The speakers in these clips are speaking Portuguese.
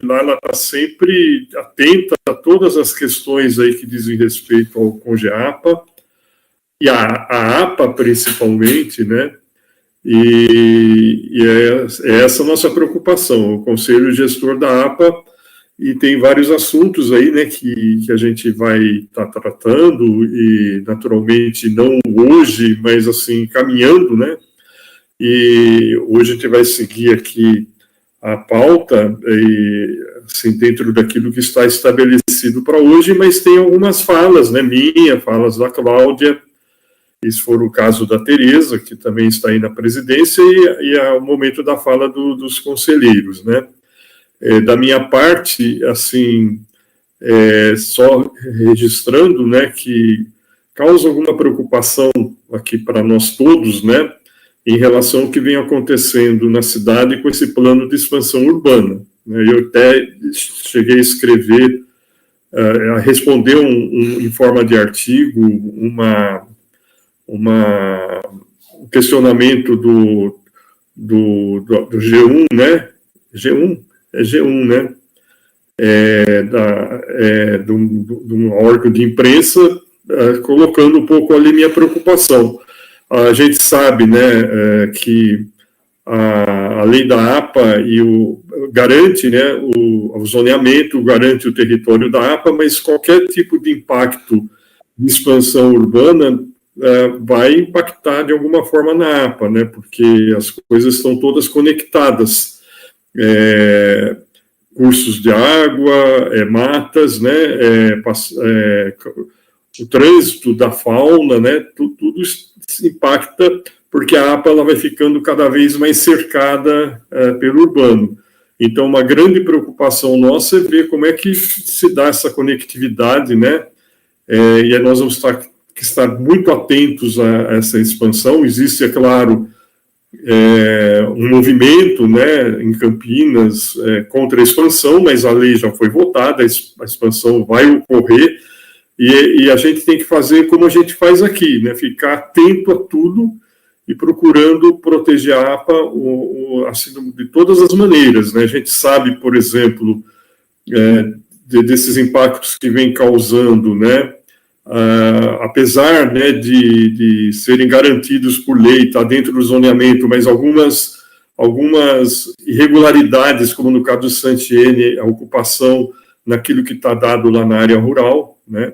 lá ela está sempre atenta a todas as questões aí que dizem respeito ao CONGEAPA, e a APA principalmente, né? E é essa a nossa preocupação, o Conselho Gestor da APA, e tem vários assuntos aí, né, que a gente vai estar tratando, e naturalmente não hoje, mas assim, caminhando, né? E hoje a gente vai seguir aqui a pauta, e, assim, dentro daquilo que está estabelecido para hoje, mas tem algumas falas, né, falas da Cláudia, isso for o caso da Tereza, que também está aí na presidência, e é o momento da fala dos conselheiros, né. Da minha parte, assim, só registrando, né, que causa alguma preocupação aqui para nós todos, né, em relação ao que vem acontecendo na cidade com esse plano de expansão urbana. Eu até cheguei a escrever, a responder em forma de artigo, um questionamento do G1, né? G1, né? De um órgão de imprensa, colocando um pouco ali minha preocupação. A gente sabe, né, que a lei da APA garante, né, o zoneamento, garante o território da APA, mas qualquer tipo de impacto de expansão urbana vai impactar de alguma forma na APA, né, porque as coisas estão todas conectadas. Cursos de água, matas, né, o trânsito da fauna, né, tudo isso impacta, porque a APA ela vai ficando cada vez mais cercada pelo urbano. Então, uma grande preocupação nossa é ver como é que se dá essa conectividade, né, e nós vamos estar muito atentos a essa expansão. Existe, é claro, um movimento, né, em Campinas contra a expansão, mas a lei já foi votada, a expansão vai ocorrer, e a gente tem que fazer como a gente faz aqui, né, ficar atento a tudo e procurando proteger a APA assim, de todas as maneiras, né. A gente sabe, por exemplo, desses impactos que vem causando, né, apesar, né, de serem garantidos por lei, está dentro do zoneamento, mas algumas irregularidades, como no caso do Santiene, a ocupação naquilo que está dado lá na área rural, né,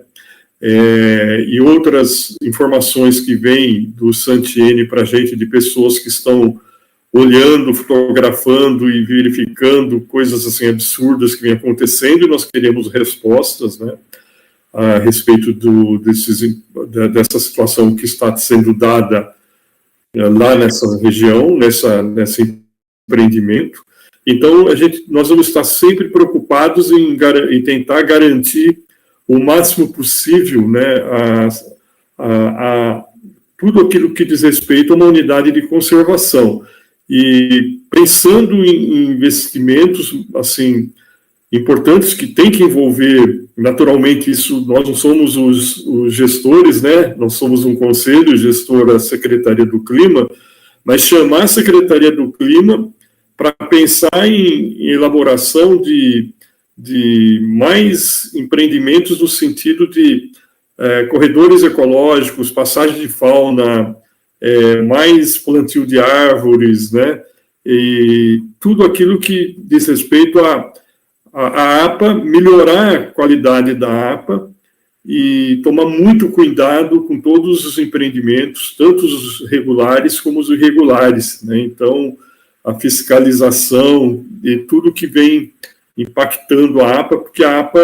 e outras informações que vêm do Santiene para a gente, de pessoas que estão olhando, fotografando e verificando coisas assim absurdas que vêm acontecendo, e nós queremos respostas, né, a respeito dessa situação que está sendo dada lá nessa região, nesse empreendimento. Então, nós vamos estar sempre preocupados em tentar garantir o máximo possível, né, tudo aquilo que diz respeito a uma unidade de conservação. E pensando em investimentos, assim, importantes que tem que envolver, naturalmente, isso, nós não somos os gestores, né, nós somos um conselho gestor da Secretaria do Clima, mas chamar a Secretaria do Clima para pensar em elaboração de mais empreendimentos no sentido de corredores ecológicos, passagem de fauna, mais plantio de árvores, né, e tudo aquilo que diz respeito a APA, melhorar a qualidade da APA e tomar muito cuidado com todos os empreendimentos, tanto os regulares como os irregulares, né? Então, a fiscalização e tudo que vem impactando a APA, porque a APA,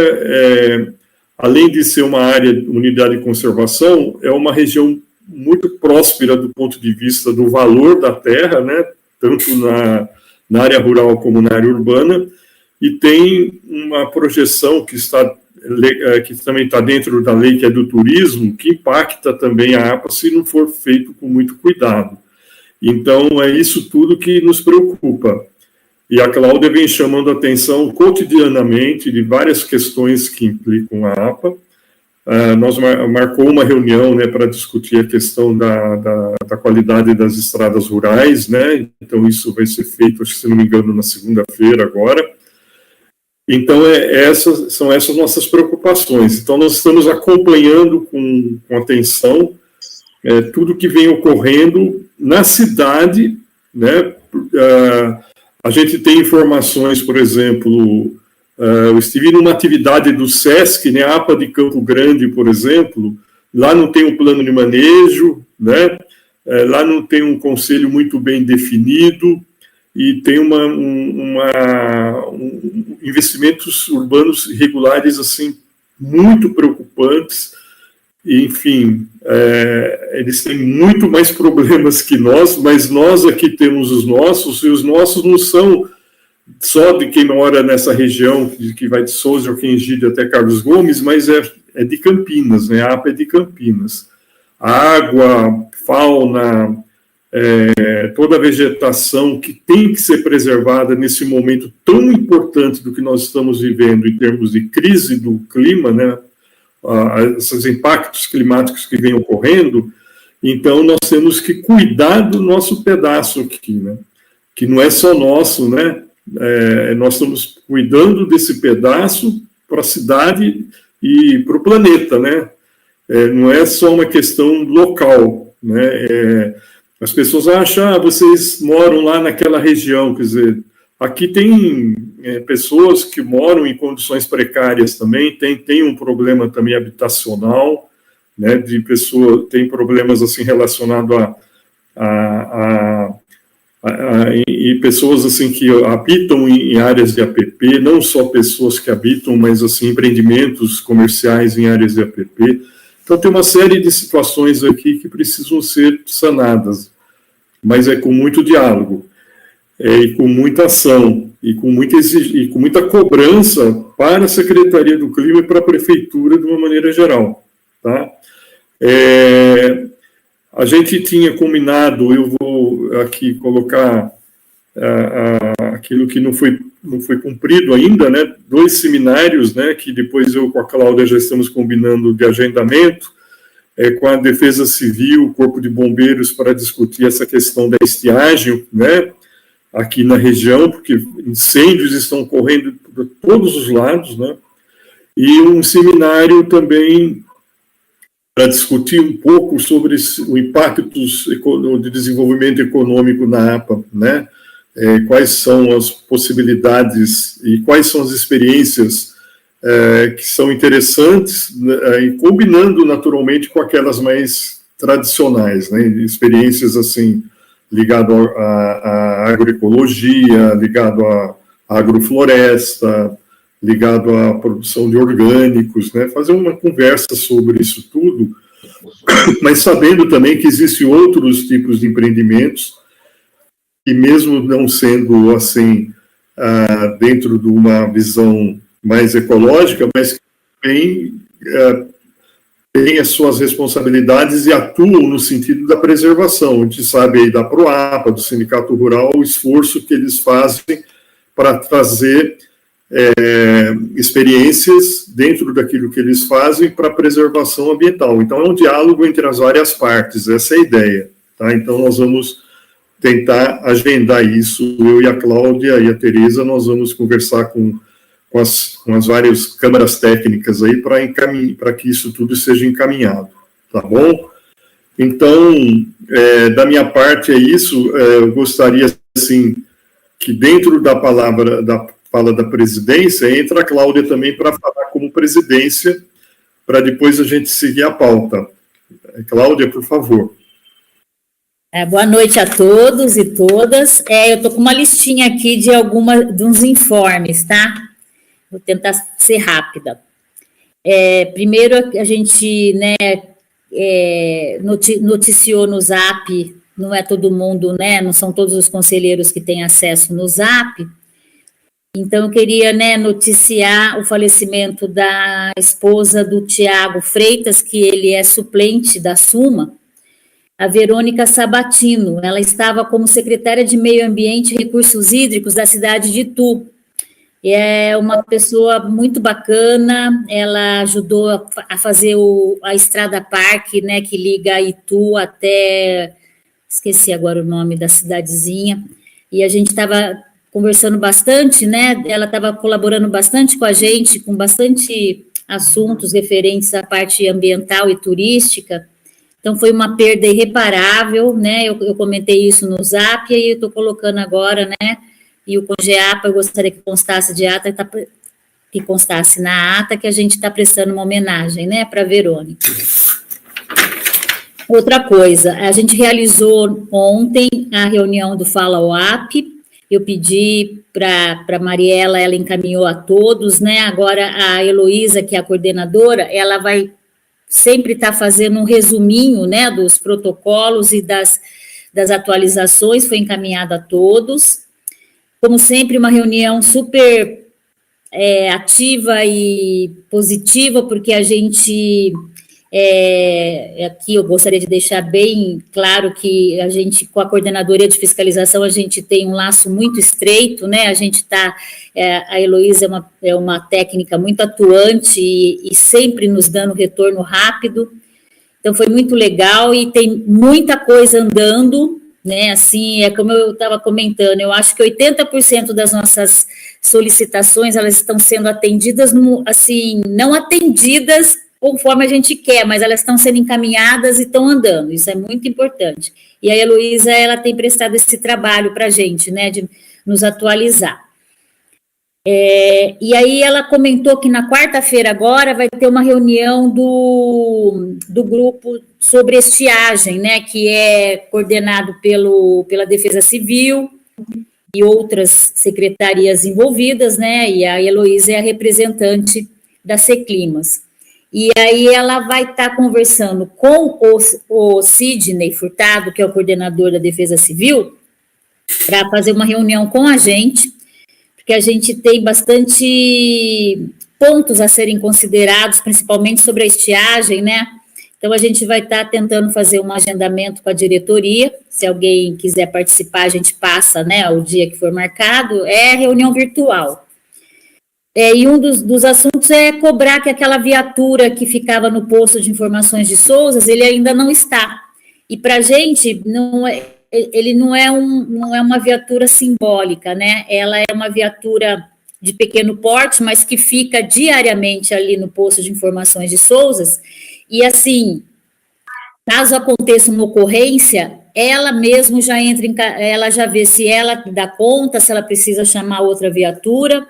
além de ser uma unidade de conservação, é uma região muito próspera do ponto de vista do valor da terra, né? Tanto na área rural como na área urbana, e tem uma projeção que também está dentro da lei, que é do turismo, que impacta também a APA se não for feito com muito cuidado. Então, é isso tudo que nos preocupa. E a Cláudia vem chamando a atenção cotidianamente de várias questões que implicam a APA. Nós marcou uma reunião, né, para discutir a questão da qualidade das estradas rurais, né? Então, isso vai ser feito, acho que, se não me engano, na segunda-feira agora. Então, são essas nossas preocupações. Então, nós estamos acompanhando com atenção tudo que vem ocorrendo na cidade, né? A gente tem informações, por exemplo, eu estive numa atividade do SESC, né, a APA de Campo Grande, por exemplo, lá não tem um plano de manejo, né? Lá não tem um conselho muito bem definido, e tem investimentos urbanos irregulares assim muito preocupantes. E, enfim, eles têm muito mais problemas que nós, mas nós aqui temos os nossos, e os nossos não são só de quem mora nessa região, que vai de Souza, Joaquim Egídio até Carlos Gomes, mas é de Campinas, né? A APA é de Campinas. A água, fauna, toda a vegetação que tem que ser preservada nesse momento tão importante do que nós estamos vivendo em termos de crise do clima, né? Esses impactos climáticos que vêm ocorrendo. Então nós temos que cuidar do nosso pedaço aqui, né? Que não é só nosso, né? Nós estamos cuidando desse pedaço para a cidade e para o planeta, né? Não é só uma questão local, né? As pessoas acham, vocês moram lá naquela região, quer dizer, aqui tem pessoas que moram em condições precárias também, tem um problema também habitacional, né, de pessoas, tem problemas assim relacionados e pessoas assim que habitam em áreas de APP, não só pessoas que habitam, mas assim empreendimentos comerciais em áreas de APP. Então, tem uma série de situações aqui que precisam ser sanadas, mas com muito diálogo, e com muita ação, e com muita cobrança para a Secretaria do Clima e para a Prefeitura de uma maneira geral. Tá? A gente tinha combinado, eu vou aqui colocar aquilo que não foi cumprido ainda, né, 2 seminários, né, que depois eu com a Cláudia já estamos combinando de agendamento, com a Defesa Civil, o Corpo de Bombeiros, para discutir essa questão da estiagem, né, aqui na região, porque incêndios estão ocorrendo por todos os lados, né, e um seminário também para discutir um pouco sobre o impacto de desenvolvimento econômico na APA, né, quais são as possibilidades e quais são as experiências que são interessantes, e combinando naturalmente com aquelas mais tradicionais, né, experiências assim, ligado à agroecologia, ligado à agrofloresta, ligado à produção de orgânicos, né, fazer uma conversa sobre isso tudo, mas sabendo também que existem outros tipos de empreendimentos que mesmo não sendo assim dentro de uma visão mais ecológica, mas que têm as suas responsabilidades e atuam no sentido da preservação. A gente sabe aí da PROAPA, do Sindicato Rural, o esforço que eles fazem para trazer experiências dentro daquilo que eles fazem para a preservação ambiental. Então, é um diálogo entre as várias partes, essa é a ideia. Tá? Então, nós vamos tentar agendar isso, eu e a Cláudia e a Tereza, nós vamos conversar com as várias câmaras técnicas aí para que isso tudo seja encaminhado, tá bom? Então, da minha parte é isso, eu gostaria, assim, que dentro da fala da presidência, entra a Cláudia também para falar como presidência, para depois a gente seguir a pauta. Cláudia, por favor. Boa noite a todos e todas. Eu estou com uma listinha aqui de uns informes, tá? Vou tentar ser rápida. Primeiro, a gente, né, noticiou no Zap, não é todo mundo, né, não são todos os conselheiros que têm acesso no Zap. Então, eu queria, né, noticiar o falecimento da esposa do Tiago Freitas, que ele é suplente da Suma, a Verônica Sabatino. Ela estava como secretária de Meio Ambiente e Recursos Hídricos da cidade de Itu. É uma pessoa muito bacana, ela ajudou a fazer a Estrada Parque, né, que liga Itu até, esqueci agora o nome da cidadezinha, e a gente estava conversando bastante, né? Ela estava colaborando bastante com a gente, com bastante assuntos referentes à parte ambiental e turística. Então, foi uma perda irreparável, né? Eu comentei isso no Zap, e aí eu estou colocando agora, né? E o CONGEAPA, eu gostaria que constasse de ata, que constasse na ata que a gente está prestando uma homenagem, né, para a Verônica. Outra coisa, a gente realizou ontem a reunião do Fala UAP, eu pedi para a Mariela, ela encaminhou a todos, né, agora a Heloísa, que é a coordenadora, ela vai sempre estar fazendo um resuminho, né, dos protocolos e das atualizações, foi encaminhada a todos. Como sempre, uma reunião super ativa e positiva, porque a gente, aqui eu gostaria de deixar bem claro que a gente, com a Coordenadoria de Fiscalização, a gente tem um laço muito estreito, né, a gente está, a Heloísa é uma técnica muito atuante e sempre nos dando retorno rápido, então foi muito legal e tem muita coisa andando, né, assim, é como eu estava comentando, eu acho que 80% das nossas solicitações, elas estão sendo atendidas, assim, não atendidas conforme a gente quer, mas elas estão sendo encaminhadas e estão andando, isso é muito importante. E a Heloísa, ela tem prestado esse trabalho para a gente, né, de nos atualizar. E aí ela comentou que na quarta-feira agora vai ter uma reunião do grupo sobre estiagem, né, que é coordenado pela Defesa Civil e outras secretarias envolvidas, né, e a Heloísa é a representante da Seclimas. E aí ela vai estar conversando com o Sidney Furtado, que é o coordenador da Defesa Civil, para fazer uma reunião com a gente, porque a gente tem bastante pontos a serem considerados, principalmente sobre a estiagem, né? Então, a gente vai estar tentando fazer um agendamento com a diretoria, se alguém quiser participar, a gente passa, né, o dia que for marcado, é reunião virtual. E um dos assuntos é cobrar que aquela viatura que ficava no posto de informações de Souzas, ele ainda não está. E para a gente, ele não é uma viatura simbólica, né? Ela é uma viatura de pequeno porte, mas que fica diariamente ali no posto de informações de Souzas, e assim, caso aconteça uma ocorrência, ela mesmo já entra ela já vê se ela dá conta, se ela precisa chamar outra viatura,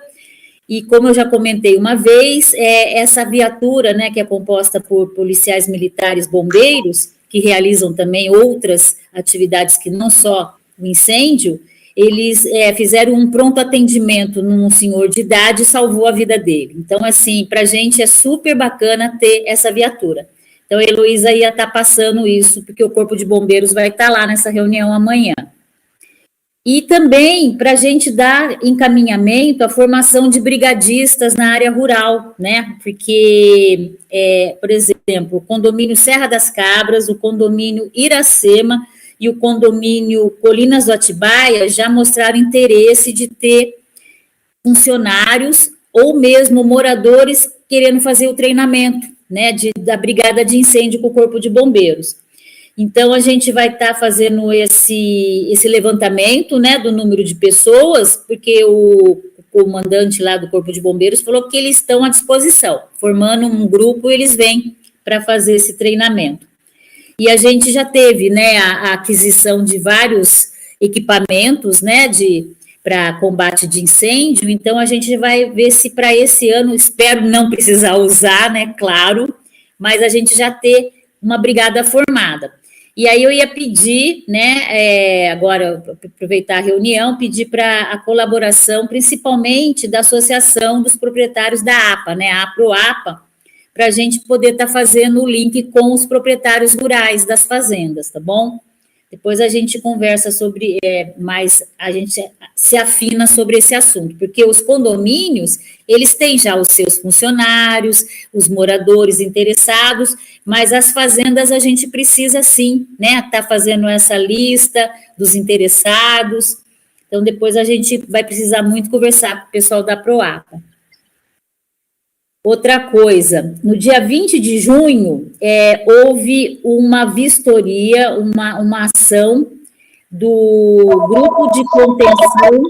e como eu já comentei uma vez, essa viatura, né, que é composta por policiais militares, bombeiros, que realizam também outras atividades que não só o incêndio, eles fizeram um pronto atendimento num senhor de idade e salvou a vida dele. Então, assim, para a gente é super bacana ter essa viatura. Então, a Heloísa ia estar passando isso, porque o Corpo de Bombeiros vai estar lá nessa reunião amanhã. E também para a gente dar encaminhamento à formação de brigadistas na área rural, né? Porque, por exemplo, o condomínio Serra das Cabras, o condomínio Iracema e o condomínio Colinas do Atibaia já mostraram interesse de ter funcionários ou mesmo moradores querendo fazer o treinamento, né, da brigada de incêndio com o Corpo de Bombeiros. Então, a gente vai estar fazendo esse levantamento, né, do número de pessoas, porque o comandante lá do Corpo de Bombeiros falou que eles estão à disposição, formando um grupo, eles vêm para fazer esse treinamento. E a gente já teve, né, a aquisição de vários equipamentos, né, para combate de incêndio, então a gente vai ver se para esse ano, espero não precisar usar, né, claro, mas a gente já ter uma brigada formada. E aí eu ia pedir, né, agora, aproveitar a reunião, pedir para a colaboração, principalmente da Associação dos Proprietários da APA, né, a APROAPA, para a gente poder estar fazendo o link com os proprietários rurais das fazendas, tá bom? Depois a gente conversa sobre, mais, a gente se afina sobre esse assunto, porque os condomínios, eles têm já os seus funcionários, os moradores interessados, mas as fazendas a gente precisa sim, né, tá fazendo essa lista dos interessados, então depois a gente vai precisar muito conversar com o pessoal da PROAPA. Outra coisa, no dia 20 de junho, houve uma vistoria, uma ação do Grupo de Contenção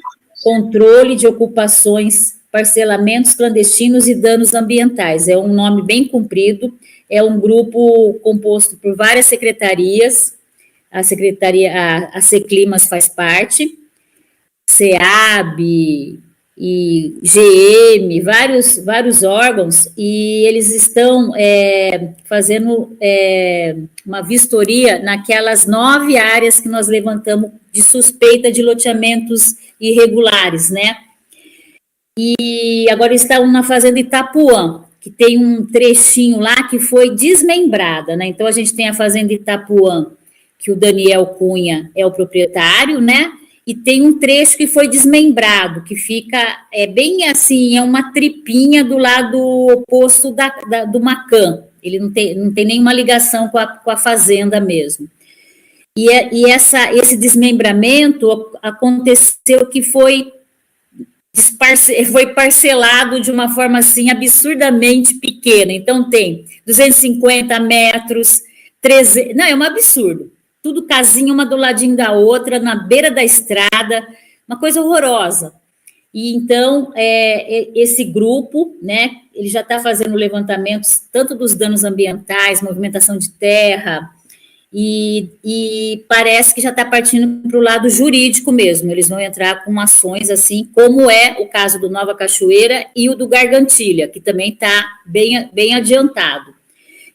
controle de ocupações, parcelamentos clandestinos e danos ambientais. É um nome bem comprido, é um grupo composto por várias secretarias, a Seclimas faz parte, SEAB e GM, vários órgãos, e eles estão fazendo uma vistoria naquelas 9 áreas que nós levantamos de suspeita de loteamentos irregulares, né? E agora estão na fazenda Itapuã, que tem um trechinho lá que foi desmembrada, né? Então, a gente tem a fazenda Itapuã, que o Daniel Cunha é o proprietário, né? E tem um trecho que foi desmembrado, que fica bem assim, é uma tripinha do lado oposto do Macan. Ele não tem nenhuma ligação com a fazenda mesmo. E esse desmembramento aconteceu que foi parcelado de uma forma assim absurdamente pequena. Então tem 250 metros, 13... Não, é um absurdo. Tudo casinha uma do ladinho da outra, na beira da estrada, uma coisa horrorosa. E então, esse grupo, né, ele já está fazendo levantamentos tanto dos danos ambientais, movimentação de terra, e parece que já está partindo para o lado jurídico mesmo. Eles vão entrar com ações assim, como é o caso do Nova Cachoeira e o do Gargantilha, que também está bem adiantado.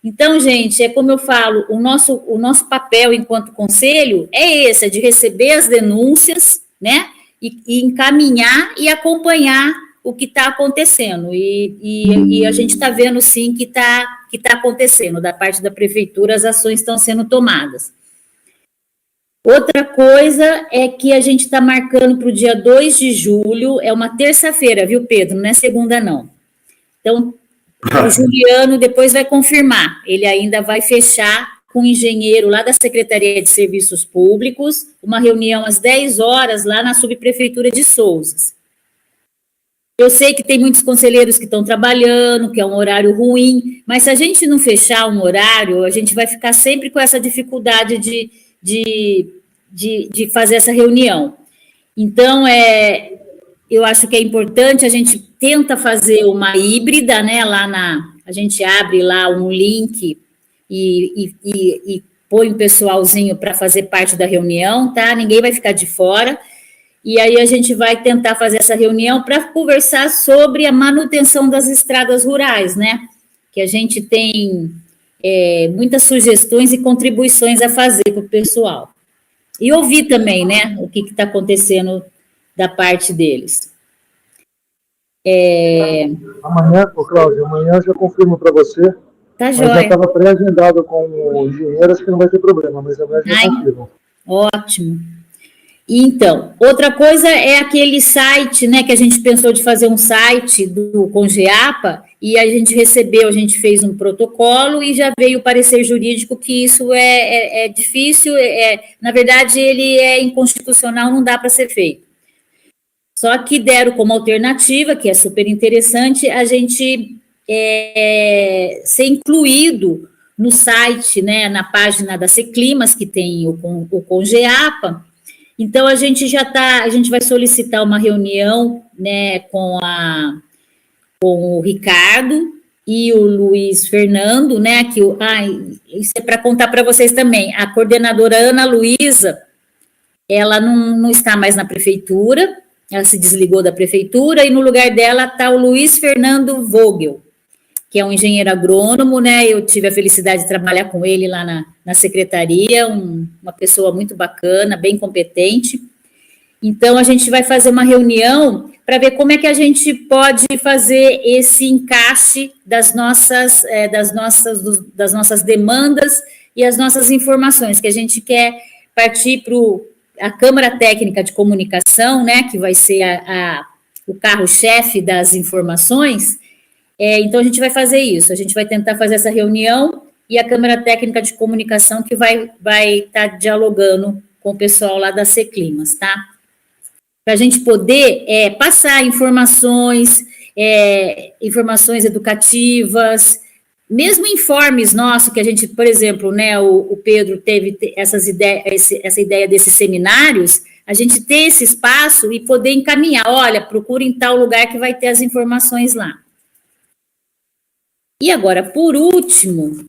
Então, gente, é como eu falo, o nosso papel enquanto conselho é esse, é de receber as denúncias, né, e encaminhar e acompanhar o que está acontecendo. E a gente está vendo, sim, que está acontecendo. Da parte da prefeitura, as ações estão sendo tomadas. Outra coisa é que a gente está marcando para o dia 2 de julho, é uma terça-feira, viu, Pedro? Não é segunda, não. Então, o Juliano depois vai confirmar. Ele ainda vai fechar com o engenheiro lá da Secretaria de Serviços Públicos, uma reunião às 10 horas lá na subprefeitura de Sousas. Eu sei que tem muitos conselheiros que estão trabalhando, que é um horário ruim, mas se a gente não fechar um horário, a gente vai ficar sempre com essa dificuldade de fazer essa reunião. Então, eu acho que é importante, a gente tenta fazer uma híbrida, né, a gente abre lá um link e põe o pessoalzinho para fazer parte da reunião, tá? Ninguém vai ficar de fora. E aí a gente vai tentar fazer essa reunião para conversar sobre a manutenção das estradas rurais, né? Que a gente tem muitas sugestões e contribuições a fazer para o pessoal. E ouvir também, né, o que está acontecendo da parte deles. Amanhã, Cláudia, amanhã eu já confirmo para você. Tá mas joia. já estava pré-agendado com o engenheiro, acho que não vai ter problema, mas amanhã já confirmo. Ótimo. Então, outra coisa é aquele site, né, que a gente pensou de fazer um site do Congeapa, e a gente fez um protocolo e já veio o parecer jurídico que isso é difícil, na verdade ele é inconstitucional, não dá para ser feito. Só que deram como alternativa, que é super interessante, a gente ser incluído no site, né, na página da Seclimas, que tem o Congeapa. Então, a gente vai solicitar uma reunião, né, com o Ricardo e o Luiz Fernando, né, isso é para contar para vocês também, a coordenadora Ana Luísa, ela não está mais na prefeitura, ela se desligou da prefeitura, e no lugar dela está o Luiz Fernando Vogel, que é um engenheiro agrônomo, né, eu tive a felicidade de trabalhar com ele lá na secretaria, uma pessoa muito bacana, bem competente. Então, a gente vai fazer uma reunião para ver como é que a gente pode fazer esse encaixe das nossas demandas e as nossas informações, que a gente quer partir para a Câmara Técnica de Comunicação, né, que vai ser o carro-chefe das informações. Então, a gente vai fazer isso, a gente vai tentar fazer essa reunião e a Câmara Técnica de Comunicação que vai estar dialogando com o pessoal lá da Seclimas, tá? Para a gente poder passar informações educativas, mesmo informes nossos, que a gente, por exemplo, né, o Pedro teve essa ideia desses seminários, a gente ter esse espaço e poder encaminhar, olha, procura em tal lugar que vai ter as informações lá. E agora, por último,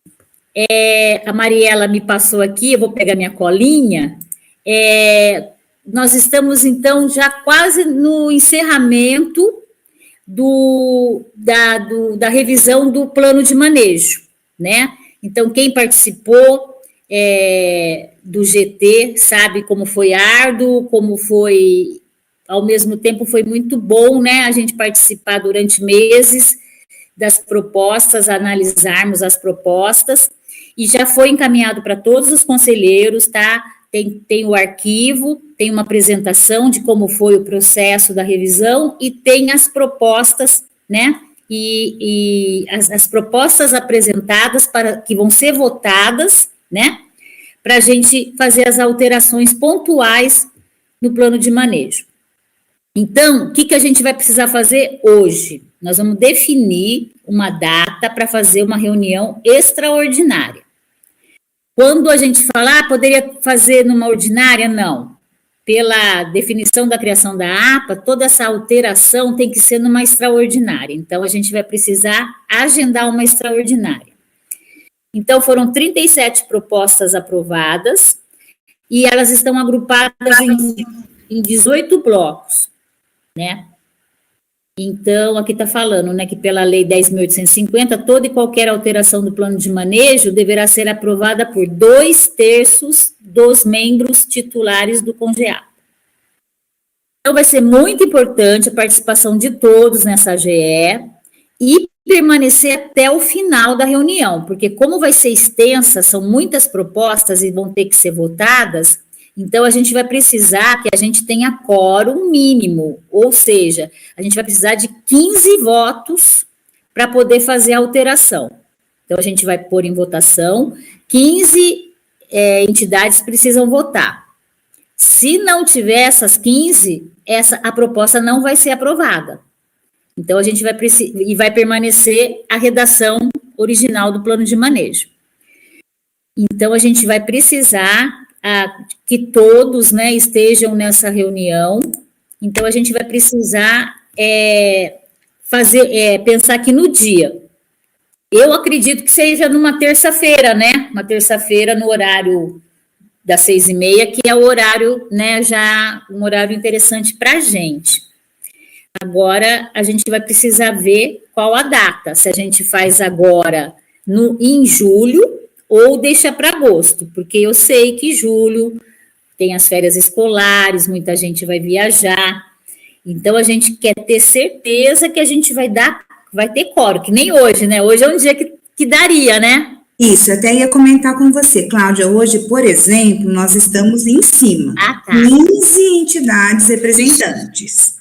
a Mariela me passou aqui, eu vou pegar minha colinha, nós estamos, então, já quase no encerramento da revisão do plano de manejo, né? Então, quem participou do GT sabe como foi árduo, como foi, ao mesmo tempo, foi muito bom, né? A gente participar durante meses das propostas, analisarmos as propostas, e já foi encaminhado para todos os conselheiros, tá? Tem o arquivo, tem uma apresentação de como foi o processo da revisão e tem as propostas, né? E as propostas apresentadas que vão ser votadas, né? Para a gente fazer as alterações pontuais no plano de manejo. Então, o que a gente vai precisar fazer hoje? Nós vamos definir uma data para fazer uma reunião extraordinária. Quando a gente fala, poderia fazer numa ordinária? Não. Pela definição da criação da APA, toda essa alteração tem que ser numa extraordinária. Então, a gente vai precisar agendar uma extraordinária. Então, foram 37 propostas aprovadas e elas estão agrupadas em 18 blocos, né? Então, aqui está falando, né, que pela Lei 10.850, toda e qualquer alteração do plano de manejo deverá ser aprovada por 2/3 dos membros titulares do CONGEAPA. Então, vai ser muito importante a participação de todos nessa AGE e permanecer até o final da reunião, porque como vai ser extensa, são muitas propostas e vão ter que ser votadas, então a gente vai precisar que a gente tenha quórum mínimo, ou seja, a gente vai precisar de 15 votos para poder fazer a alteração. Então a gente vai pôr em votação, 15 entidades precisam votar. Se não tiver essas 15, a proposta não vai ser aprovada. Então, a gente vai permanecer a redação original do plano de manejo. Então, a gente vai precisar que todos, né, estejam nessa reunião. Então, a gente vai precisar pensar que no dia. Eu acredito que seja numa terça-feira, né? Uma terça-feira no horário das 6h30, que é o horário, né, já um horário interessante para a gente. Agora, a gente vai precisar ver qual a data, se a gente faz agora em julho ou deixa para agosto, porque eu sei que julho tem as férias escolares, muita gente vai viajar, então a gente quer ter certeza que a gente vai ter quórum, que nem hoje, né? Hoje é um dia que daria, né? Isso, até ia comentar com você, Cláudia, hoje, por exemplo, nós estamos em cima, 15 entidades representantes,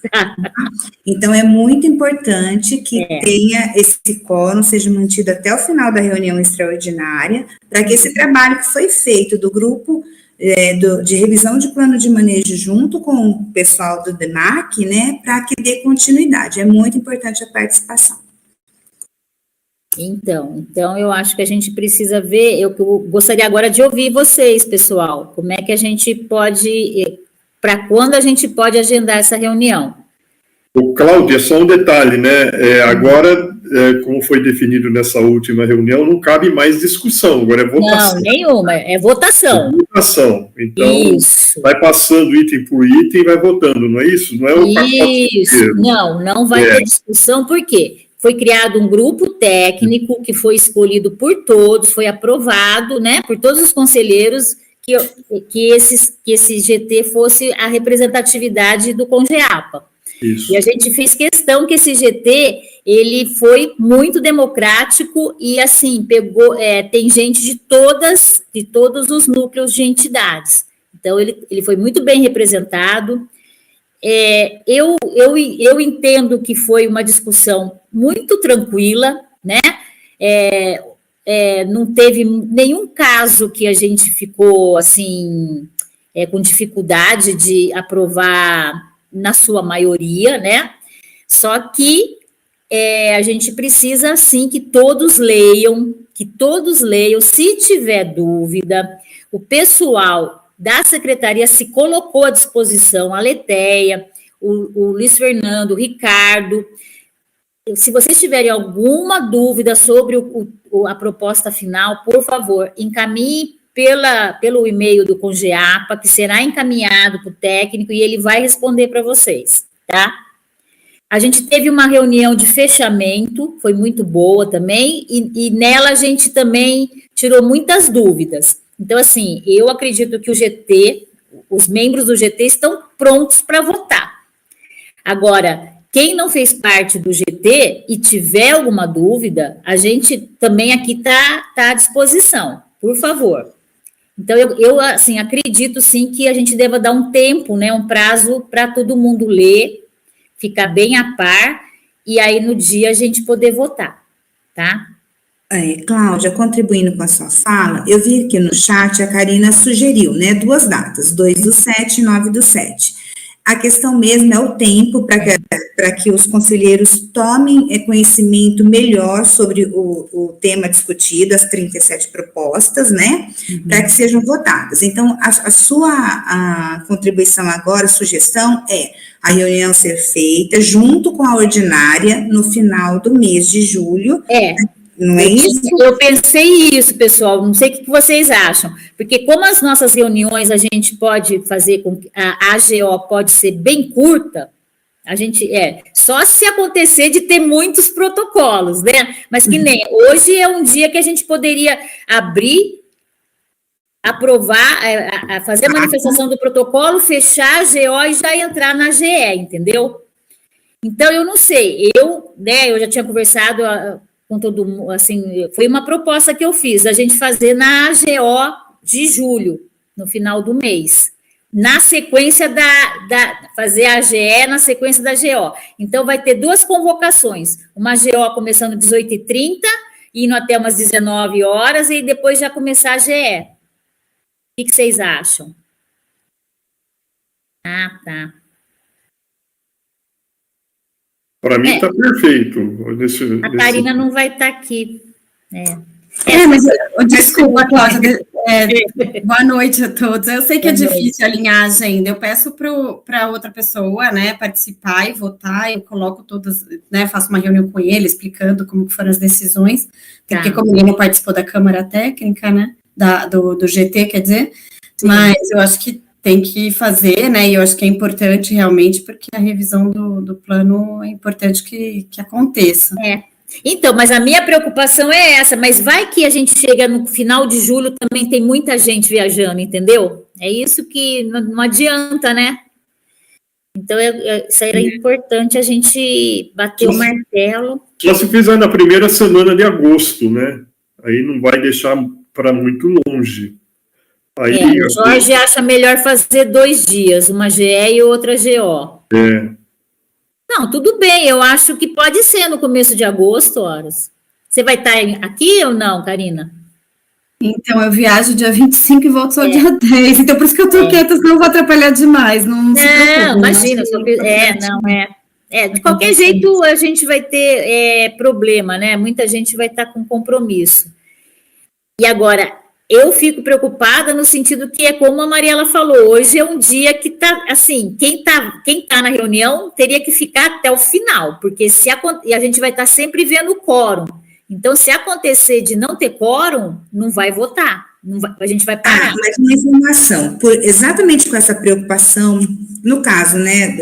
então é muito importante que tenha esse quórum, seja mantido até o final da reunião extraordinária, para que esse trabalho que foi feito do grupo de revisão de plano de manejo junto com o pessoal do DEMAC, né, para que dê continuidade, é muito importante a participação. Então, eu acho que a gente precisa ver, eu gostaria agora de ouvir vocês, pessoal, como é que a gente pode, para quando a gente pode agendar essa reunião? Cláudia, só um detalhe, né, agora, como foi definido nessa última reunião, não cabe mais discussão, agora é votação. Não, nenhuma, é votação. É votação, então, isso. Vai passando item por item e vai votando, não é isso? Não é o isso, não vai ter discussão, por quê? Foi criado um grupo técnico que foi escolhido por todos, foi aprovado, né, por todos os conselheiros que esse GT fosse a representatividade do CONGEAPA. Isso. E a gente fez questão que esse GT, ele foi muito democrático e, assim, tem gente de todos os núcleos de entidades. Então, ele foi muito bem representado. Eu entendo que foi uma discussão muito tranquila, né? Não teve nenhum caso que a gente ficou, assim, com dificuldade de aprovar na sua maioria, né? Só que a gente precisa, assim, que todos leiam, se tiver dúvida, o pessoal da secretaria se colocou à disposição, a Letéia, o Luiz Fernando, o Ricardo. Se vocês tiverem alguma dúvida sobre a proposta final, por favor, encaminhe pelo e-mail do Congeapa, que será encaminhado para o técnico e ele vai responder para vocês, tá? A gente teve uma reunião de fechamento, foi muito boa também, e nela a gente também tirou muitas dúvidas. Então, assim, eu acredito que o GT, os membros do GT estão prontos para votar. Agora, quem não fez parte do GT e tiver alguma dúvida, a gente também aqui está à disposição, por favor. Então, eu assim, acredito, sim, que a gente deva dar um tempo, né, um prazo para todo mundo ler, ficar bem a par, e aí no dia a gente poder votar, tá? Cláudia, contribuindo com a sua fala, eu vi aqui no chat, a Karina sugeriu, né, 2 datas, 2/7 e 9/7. A questão mesmo é o tempo para que os conselheiros tomem conhecimento melhor sobre o tema discutido, as 37 propostas, né, para que sejam votadas. Então, a sua contribuição agora, sugestão é a reunião ser feita junto com a ordinária no final do mês de julho. Não é isso? Eu pensei isso, pessoal, não sei o que vocês acham, porque como as nossas reuniões a gente pode fazer com que a AGO pode ser bem curta, a gente só se acontecer de ter muitos protocolos, né? Mas que nem hoje é um dia que a gente poderia abrir, aprovar, fazer a manifestação do protocolo, fechar a AGO e já entrar na GE, entendeu? Então, eu não sei, eu já tinha conversado com todo mundo, assim, foi uma proposta que eu fiz, a gente fazer na AGO de julho, no final do mês, na sequência fazer a AGE na sequência da GO. Então, vai ter 2 convocações, uma GO começando às 18h30, indo até umas 19 horas, e depois já começar a GE. O que vocês acham? Ah, tá. Para mim está perfeito. A Karina não vai estar aqui. Mas desculpa, Cláudia. Boa noite a todos. Eu sei que é difícil alinhar a agenda. Eu peço para outra pessoa, né, participar e votar. Eu coloco todas, né, faço uma reunião com ele explicando como foram as decisões. Porque como ele não participou da Câmara Técnica, né, do GT, quer dizer. Sim. Mas eu acho que tem que fazer, né, e eu acho que é importante realmente, porque a revisão do plano é importante que aconteça. Então, mas a minha preocupação é essa, mas vai que a gente chega no final de julho, também tem muita gente viajando, entendeu? É isso que não adianta, né? Então, isso era importante a gente bater o martelo. Só se fizer na primeira semana de agosto, né? Aí não vai deixar para muito longe. Aí, o Jorge acha melhor fazer 2 dias, uma GE e outra GO. Não, tudo bem, eu acho que pode ser no começo de agosto, horas. Você vai estar aqui ou não, Karina? Então, eu viajo dia 25 e volto só dia 10, então por isso que eu tô quieta, senão eu vou atrapalhar demais. Não, imagina. De qualquer jeito, a gente vai ter problema, né? Muita gente vai estar com compromisso. E agora, eu fico preocupada no sentido que é como a Mariela falou, hoje é um dia que está, assim, quem tá na reunião teria que ficar até o final, porque e a gente vai estar sempre vendo o quórum. Então, se acontecer de não ter quórum, não vai votar, a gente vai parar. Mas uma informação, exatamente com essa preocupação, no caso, né,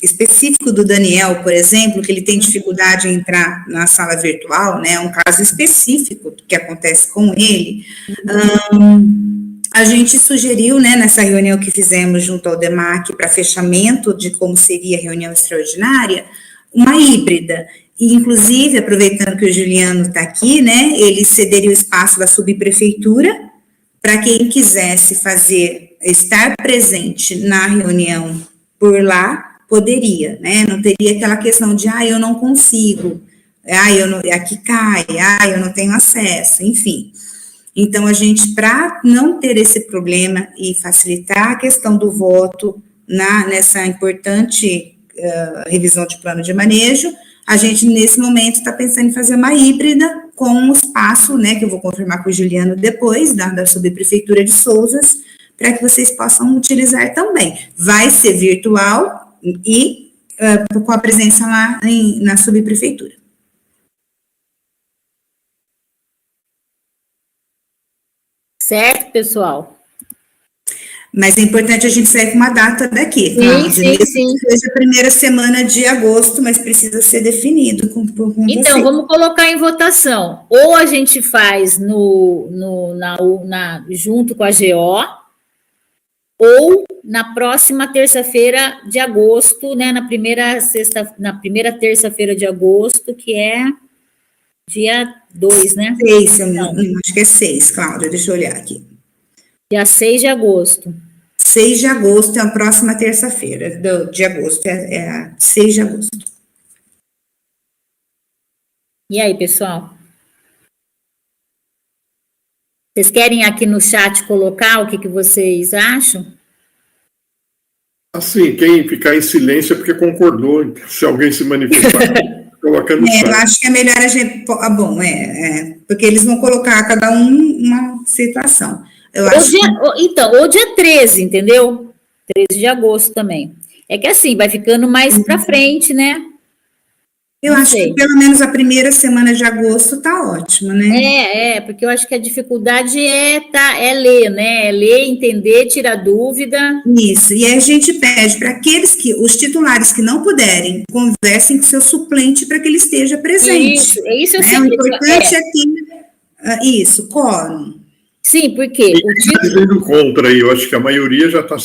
específico do Daniel, por exemplo, que ele tem dificuldade em entrar na sala virtual, né, um caso específico que acontece com ele, a gente sugeriu, né, nessa reunião que fizemos junto ao DEMAC para fechamento de como seria a reunião extraordinária, uma híbrida. E, inclusive, aproveitando que o Juliano está aqui, né, ele cederia o espaço da subprefeitura para quem quisesse estar presente na reunião por lá, poderia, né, não teria aquela questão de, eu não consigo, aqui cai, eu não tenho acesso, enfim. Então, a gente, para não ter esse problema e facilitar a questão do voto nessa importante revisão de plano de manejo, a gente, nesse momento, está pensando em fazer uma híbrida com o espaço, né, que eu vou confirmar com o Juliano depois, da subprefeitura de Sousas, para que vocês possam utilizar também. Vai ser virtual e com a presença lá na subprefeitura. Certo, pessoal? Mas é importante a gente sair com uma data daqui, sim. Seja a primeira semana de agosto, mas precisa ser definido com então, você. Vamos colocar em votação. Ou a gente faz junto com a GO, ou na próxima terça-feira de agosto, né? Na primeira terça-feira de agosto, que é dia 2, né? 6, acho que é 6, Cláudia, deixa eu olhar aqui. Dia 6 de agosto. 6 de agosto é a próxima terça-feira de agosto, é a 6 de agosto. E aí, pessoal? Vocês querem aqui no chat colocar o que vocês acham? Assim, quem ficar em silêncio é porque concordou. Se alguém se manifestar, coloca no chat. Eu acho que é melhor a gente... porque eles vão colocar cada um uma situação. Ou dia 13, entendeu? 13 de agosto também. É que assim, vai ficando mais para frente, né? Eu acho que pelo menos a primeira semana de agosto tá ótimo, né? Porque eu acho que a dificuldade é ler, né? É ler, entender, tirar dúvida. Isso, e aí a gente pede para os titulares que não puderem, conversem com seu suplente para que ele esteja presente. Isso eu sei. O importante é que... Isso, quórum. Sim, porque o título... dizendo contra aí, eu acho que a maioria já está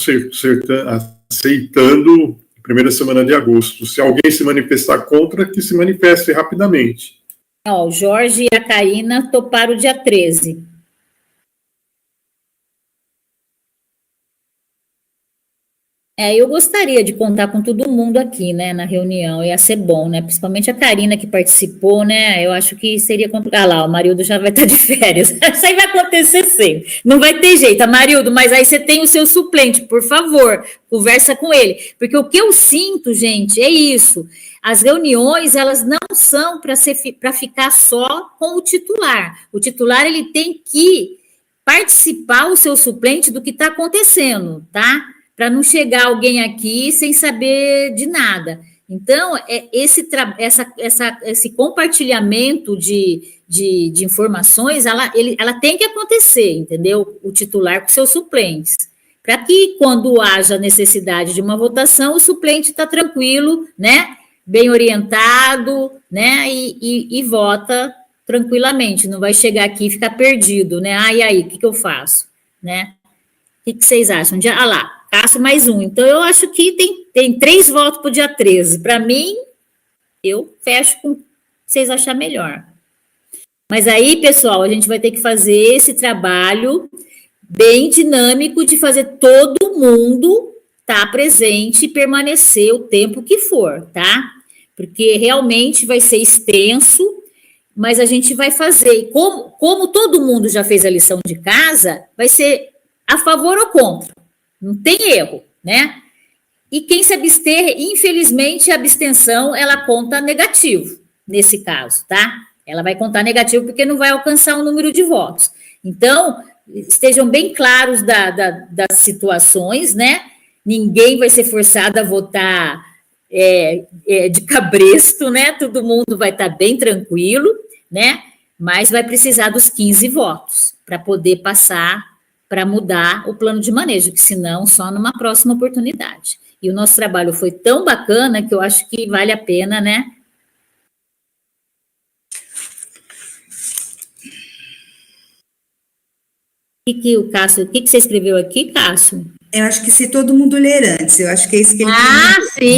aceitando a primeira semana de agosto. Se alguém se manifestar contra, que se manifeste rapidamente. O Jorge e a Karina toparam o dia 13. Eu gostaria de contar com todo mundo aqui, né, na reunião, ia ser bom, né, principalmente a Karina que participou, né, eu acho que seria complicado. Lá, o Marildo já vai estar de férias, isso aí vai acontecer sempre, não vai ter jeito, Marildo, mas aí você tem o seu suplente, por favor, conversa com ele, porque o que eu sinto, gente, é isso, as reuniões, elas não são para ficar só com o titular ele tem que participar, o seu suplente, do que está acontecendo, tá? Para não chegar alguém aqui sem saber de nada. Então, esse compartilhamento de informações, ela tem que acontecer, entendeu? O titular com seus suplentes. Para que, quando haja necessidade de uma votação, o suplente está tranquilo, né? Bem orientado, né? E vota tranquilamente. Não vai chegar aqui e ficar perdido, né? E aí, o que eu faço? Né? O que vocês acham? Lá. Passo mais um. Então, eu acho que tem 3 votos para o dia 13. Para mim, eu fecho com o que vocês acharem melhor. Mas aí, pessoal, a gente vai ter que fazer esse trabalho bem dinâmico de fazer todo mundo estar presente e permanecer o tempo que for, tá? Porque realmente vai ser extenso, mas a gente vai fazer. E como todo mundo já fez a lição de casa, vai ser a favor ou contra. Não tem erro, né? E quem se abster, infelizmente, a abstenção, ela conta negativo, nesse caso, tá? Ela vai contar negativo porque não vai alcançar o número de votos. Então, estejam bem claros das situações, né? Ninguém vai ser forçado a votar de cabresto, né? Todo mundo vai estar bem tranquilo, né? Mas vai precisar dos 15 votos para poder passar, para mudar o plano de manejo, que senão só numa próxima oportunidade. E o nosso trabalho foi tão bacana que eu acho que vale a pena, né? O que você escreveu aqui, Cássio? Eu acho que se todo mundo ler antes, eu acho que é isso que ele... sim,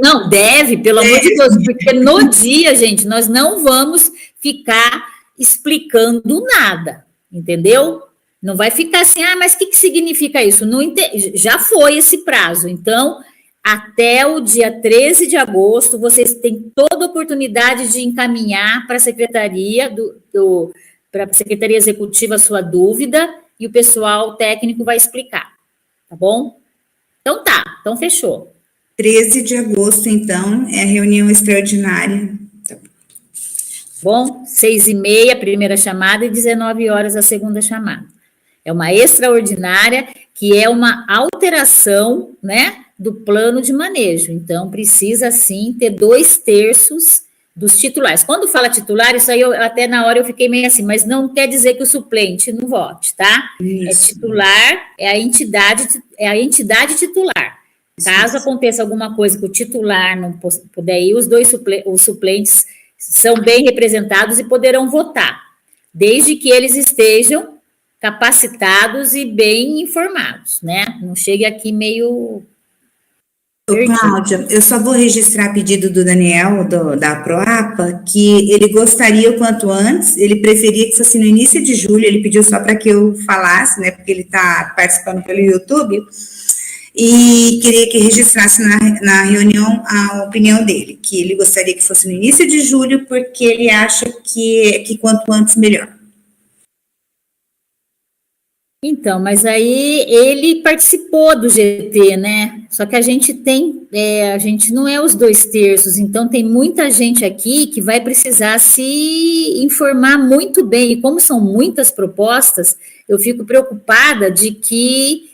não, deve, pelo amor de Deus, porque no dia, gente, nós não vamos ficar explicando nada, entendeu? Não vai ficar assim, mas o que significa isso? Já foi esse prazo, então, até o dia 13 de agosto, vocês têm toda a oportunidade de encaminhar para a Secretaria, para a Secretaria Executiva a sua dúvida, e o pessoal técnico vai explicar, tá bom? Então fechou. 13 de agosto, então, é a reunião extraordinária. Bom, 6h30 a primeira chamada e 19 horas a segunda chamada. É uma extraordinária que é uma alteração, né, do plano de manejo. Então, precisa, sim, ter 2/3 dos titulares. Quando fala titular, isso aí, até na hora eu fiquei meio assim, mas não quer dizer que o suplente não vote, tá? Isso. É titular, é a entidade titular. Caso aconteça alguma coisa que o titular não puder ir, os suplentes são bem representados e poderão votar, desde que eles estejam capacitados e bem informados, né? Não chegue aqui meio... Cláudia, eu só vou registrar pedido do Daniel, da Proapa, que ele gostaria o quanto antes, ele preferia que fosse no início de julho, ele pediu só para que eu falasse, né, porque ele está participando pelo YouTube, e queria que registrasse na reunião a opinião dele, que ele gostaria que fosse no início de julho, porque ele acha que quanto antes melhor. Então, mas aí ele participou do GT, né? Só que a gente a gente não é os 2/3, então tem muita gente aqui que vai precisar se informar muito bem, e como são muitas propostas, eu fico preocupada de que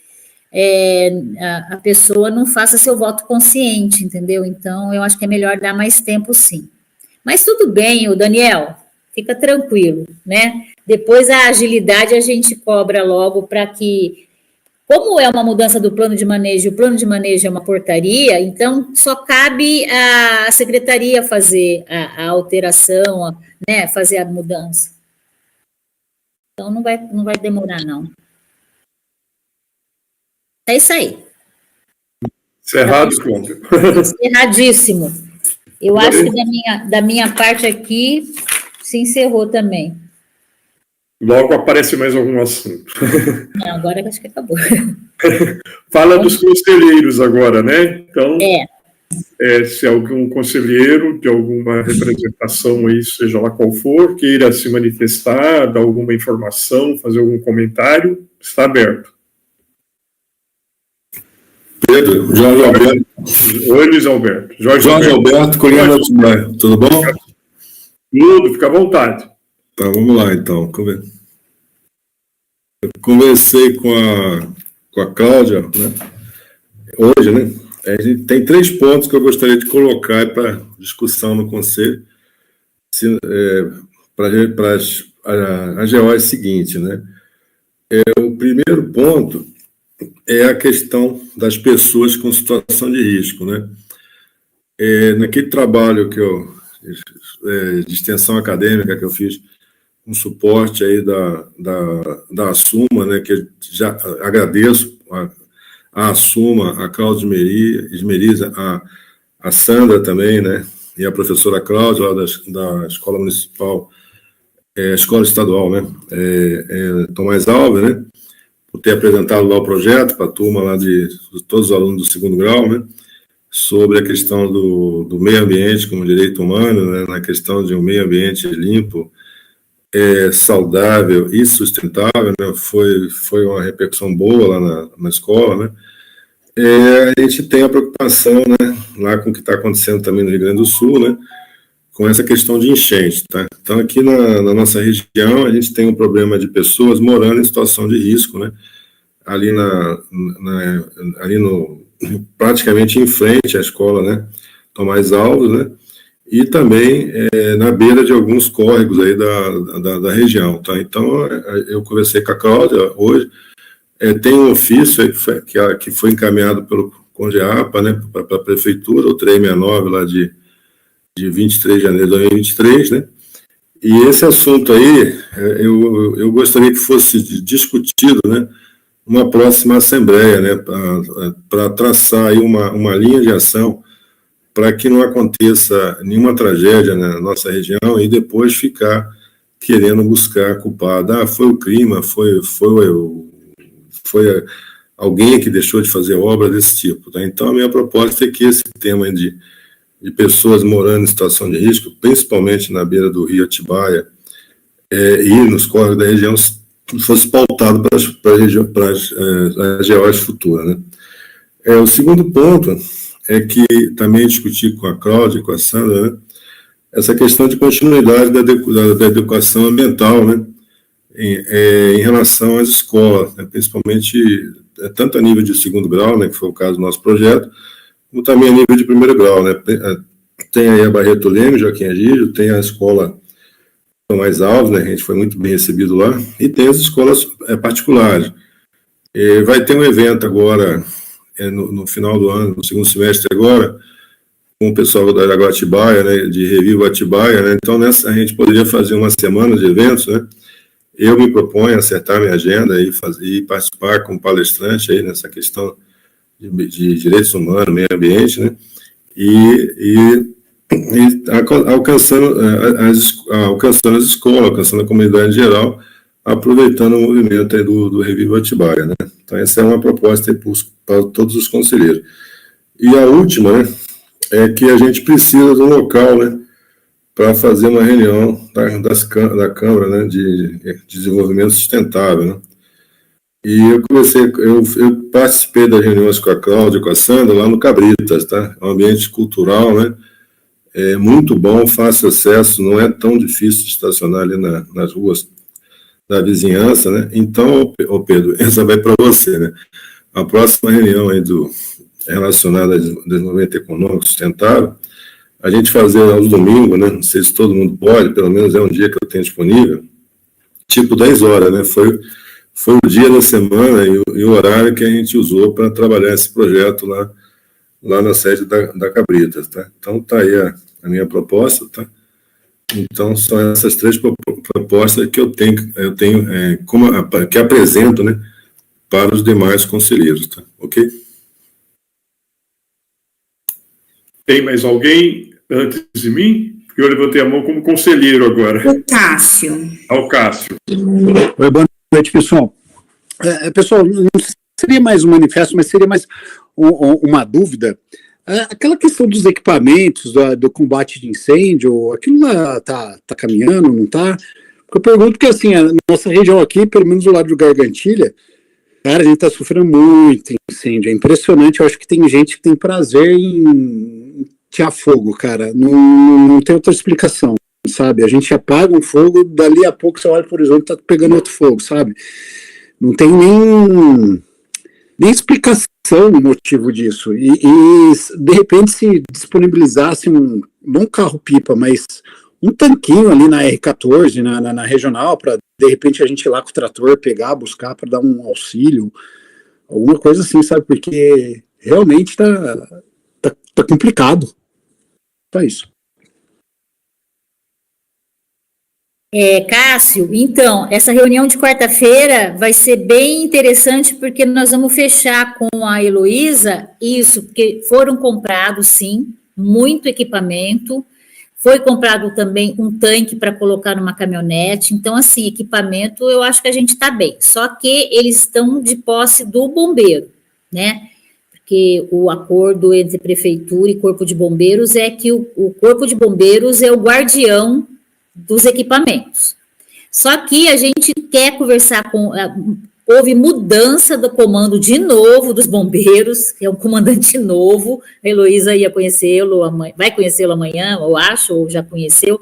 a pessoa não faça seu voto consciente, entendeu? Então, eu acho que é melhor dar mais tempo, sim. Mas tudo bem, o Daniel, fica tranquilo, né? Depois a agilidade a gente cobra logo para que, como é uma mudança do plano de manejo, o plano de manejo é uma portaria, então só cabe a secretaria fazer a alteração, né, fazer a mudança. Então não vai demorar, não. É isso aí. Encerrado, Cláudia. Encerradíssimo. Eu acho que da minha parte aqui se encerrou também. Logo aparece mais algum assunto. Não, agora acho que acabou. Fala dos conselheiros agora, né? Então, se algum conselheiro de alguma representação aí, seja lá qual for, queira se manifestar, dar alguma informação, fazer algum comentário, está aberto. Pedro, Jorge Alberto. Oi, Luiz Alberto. Jorge Alberto, Colina da Atibaia. Tudo bom? Tudo, fica à vontade. Tá, vamos lá, então. Eu conversei com a Cláudia, né? Hoje, né? A gente tem 3 pontos que eu gostaria de colocar para discussão no Conselho. Para a GO é o seguinte, né? O primeiro ponto é a questão das pessoas com situação de risco, né? Naquele trabalho que de extensão acadêmica que eu fiz, um suporte aí da Assuma, né, que já agradeço a Assuma, a Cláudia Esmeriza, a Sandra também, né, e a professora Cláudia, lá da Escola Municipal, Escola Estadual, né, Tomás Alves, né, por ter apresentado lá o projeto para a turma lá de todos os alunos do 2º grau, né, sobre a questão do meio ambiente como direito humano, né, na questão de um meio ambiente limpo, saudável e sustentável, né, foi uma repercussão boa lá na escola, né. A gente tem a preocupação, né, lá com o que está acontecendo também no Rio Grande do Sul, né, com essa questão de enchente, tá? Então, aqui na nossa região, a gente tem um problema de pessoas morando em situação de risco, né, ali praticamente em frente à escola, né, Tomás Alves, né, e também na beira de alguns córregos aí da região, tá? Então, eu conversei com a Cláudia hoje, tem um ofício que foi encaminhado pelo CONGEAPA, né, para a Prefeitura, o 369 lá de 23 de janeiro de 2023, né, e esse assunto aí, eu gostaria que fosse discutido, né, uma próxima assembleia, né, para traçar aí uma linha de ação para que não aconteça nenhuma tragédia na nossa região e depois ficar querendo buscar culpado. Foi o clima, foi alguém que deixou de fazer obra desse tipo, tá? Então, a minha proposta é que esse tema de pessoas morando em situação de risco, principalmente na beira do rio Atibaia e nos córregos da região, fosse pautado para as AGOs futuras, né? O segundo ponto é que também discuti com a Cláudia e com a Sandra, né, essa questão de continuidade da educação ambiental, né, em relação às escolas, né, principalmente tanto a nível de segundo grau, né, que foi o caso do nosso projeto, como também a nível de primeiro grau, né? Tem aí a Barreto Leme, Joaquim Agídio, tem a escola Mais Alves, né, a gente foi muito bem recebido lá, e tem as escolas particulares. Vai ter um evento agora, no final do ano, no segundo semestre agora, com o pessoal da Atibaia, né, de Reviva Atibaia, né, então a gente poderia fazer uma semana de eventos, né, eu me proponho acertar minha agenda e participar como palestrante aí nessa questão de direitos humanos, meio ambiente, né, e alcançando as escolas, alcançando a comunidade em geral, aproveitando o movimento aí do Reviva Atibaia, né. Então essa é uma proposta aí para todos os conselheiros. E a última, né, é que a gente precisa de um local, né, para fazer uma reunião da Câmara, né, de Desenvolvimento Sustentável, né. E eu participei das reuniões com a Cláudia, com a Sandra, lá no Cabritas, tá? É um ambiente cultural, né, é muito bom, fácil acesso, não é tão difícil de estacionar ali nas ruas da vizinhança, né. Então, Pedro, essa vai para você, né. A próxima reunião aí relacionada ao desenvolvimento econômico sustentável, a gente fazer aos domingos, né, não sei se todo mundo pode, pelo menos é um dia que eu tenho disponível, tipo 10 horas, né, foi o dia da semana e o horário que a gente usou para trabalhar esse projeto lá na sede da Cabritas, tá? Então tá aí a minha proposta, tá? Então são essas 3 propostas que eu tenho que apresento, né, para os demais conselheiros, tá? Ok? Tem mais alguém antes de mim? Eu levantei a mão como conselheiro agora. O Cássio. Ao Cássio. Oi, boa noite, pessoal. Pessoal, não seria mais um manifesto, mas seria mais uma dúvida. Aquela questão dos equipamentos, do combate de incêndio, aquilo lá tá caminhando, não tá? Porque eu pergunto que, assim, a nossa região aqui, pelo menos do lado do Gargantilha, cara, a gente tá sofrendo muito incêndio, é impressionante. Eu acho que tem gente que tem prazer em tirar fogo, cara, não tem outra explicação, sabe? A gente apaga um fogo, dali a pouco você olha pro horizonte e tá pegando outro fogo, sabe? Não tem nem explicação o motivo disso, e de repente se disponibilizasse não um carro-pipa, mas um tanquinho ali na R14, na regional, para de repente a gente ir lá com o trator, pegar, buscar para dar um auxílio, alguma coisa assim, sabe? Porque realmente tá complicado. Só isso. Cássio, então, essa reunião de quarta-feira vai ser bem interessante, porque nós vamos fechar com a Heloísa isso, porque foram comprados, sim, muito equipamento. Foi comprado também um tanque para colocar numa caminhonete. Então, assim, equipamento, eu acho que a gente está bem. Só que eles estão de posse do bombeiro, né? Porque o acordo entre prefeitura e corpo de bombeiros é que o corpo de bombeiros é o guardião dos equipamentos. Só que a gente quer conversar houve mudança do comando de novo dos bombeiros, que é um comandante novo, a Heloísa ia conhecê-lo, vai conhecê-lo amanhã, eu acho, ou já conheceu.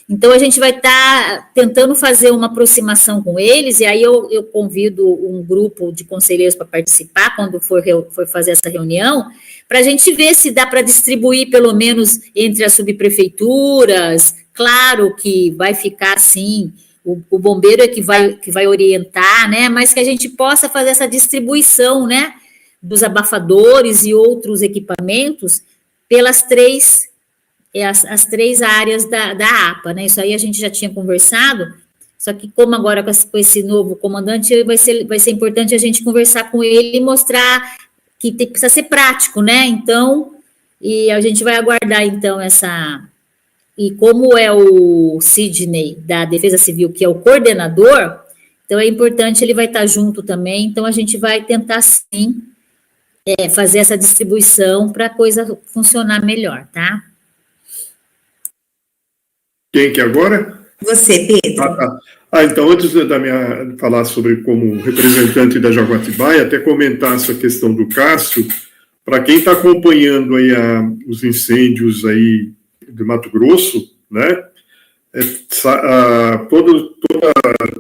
Então, a gente vai estar tentando fazer uma aproximação com eles, e aí eu convido um grupo de conselheiros para participar, quando for fazer essa reunião, para a gente ver se dá para distribuir, pelo menos, entre as subprefeituras. Claro que vai ficar assim, o bombeiro é que vai orientar, né? Mas que a gente possa fazer essa distribuição, né? Dos abafadores e outros equipamentos pelas as 3 áreas da APA, né? Isso aí a gente já tinha conversado, só que como agora com esse novo comandante, vai ser importante a gente conversar com ele e mostrar que precisa ser prático, né? Então, e a gente vai aguardar, então, E como é o Sidney, da Defesa Civil, que é o coordenador, então é importante, ele vai estar junto também, então a gente vai tentar, sim, fazer essa distribuição para a coisa funcionar melhor, tá? Quem que é agora? Você, Pedro. Então, antes de falar sobre como representante da Jaguatibaia, até comentar essa questão do Cássio, para quem está acompanhando aí os incêndios aí de Mato Grosso, né? Todo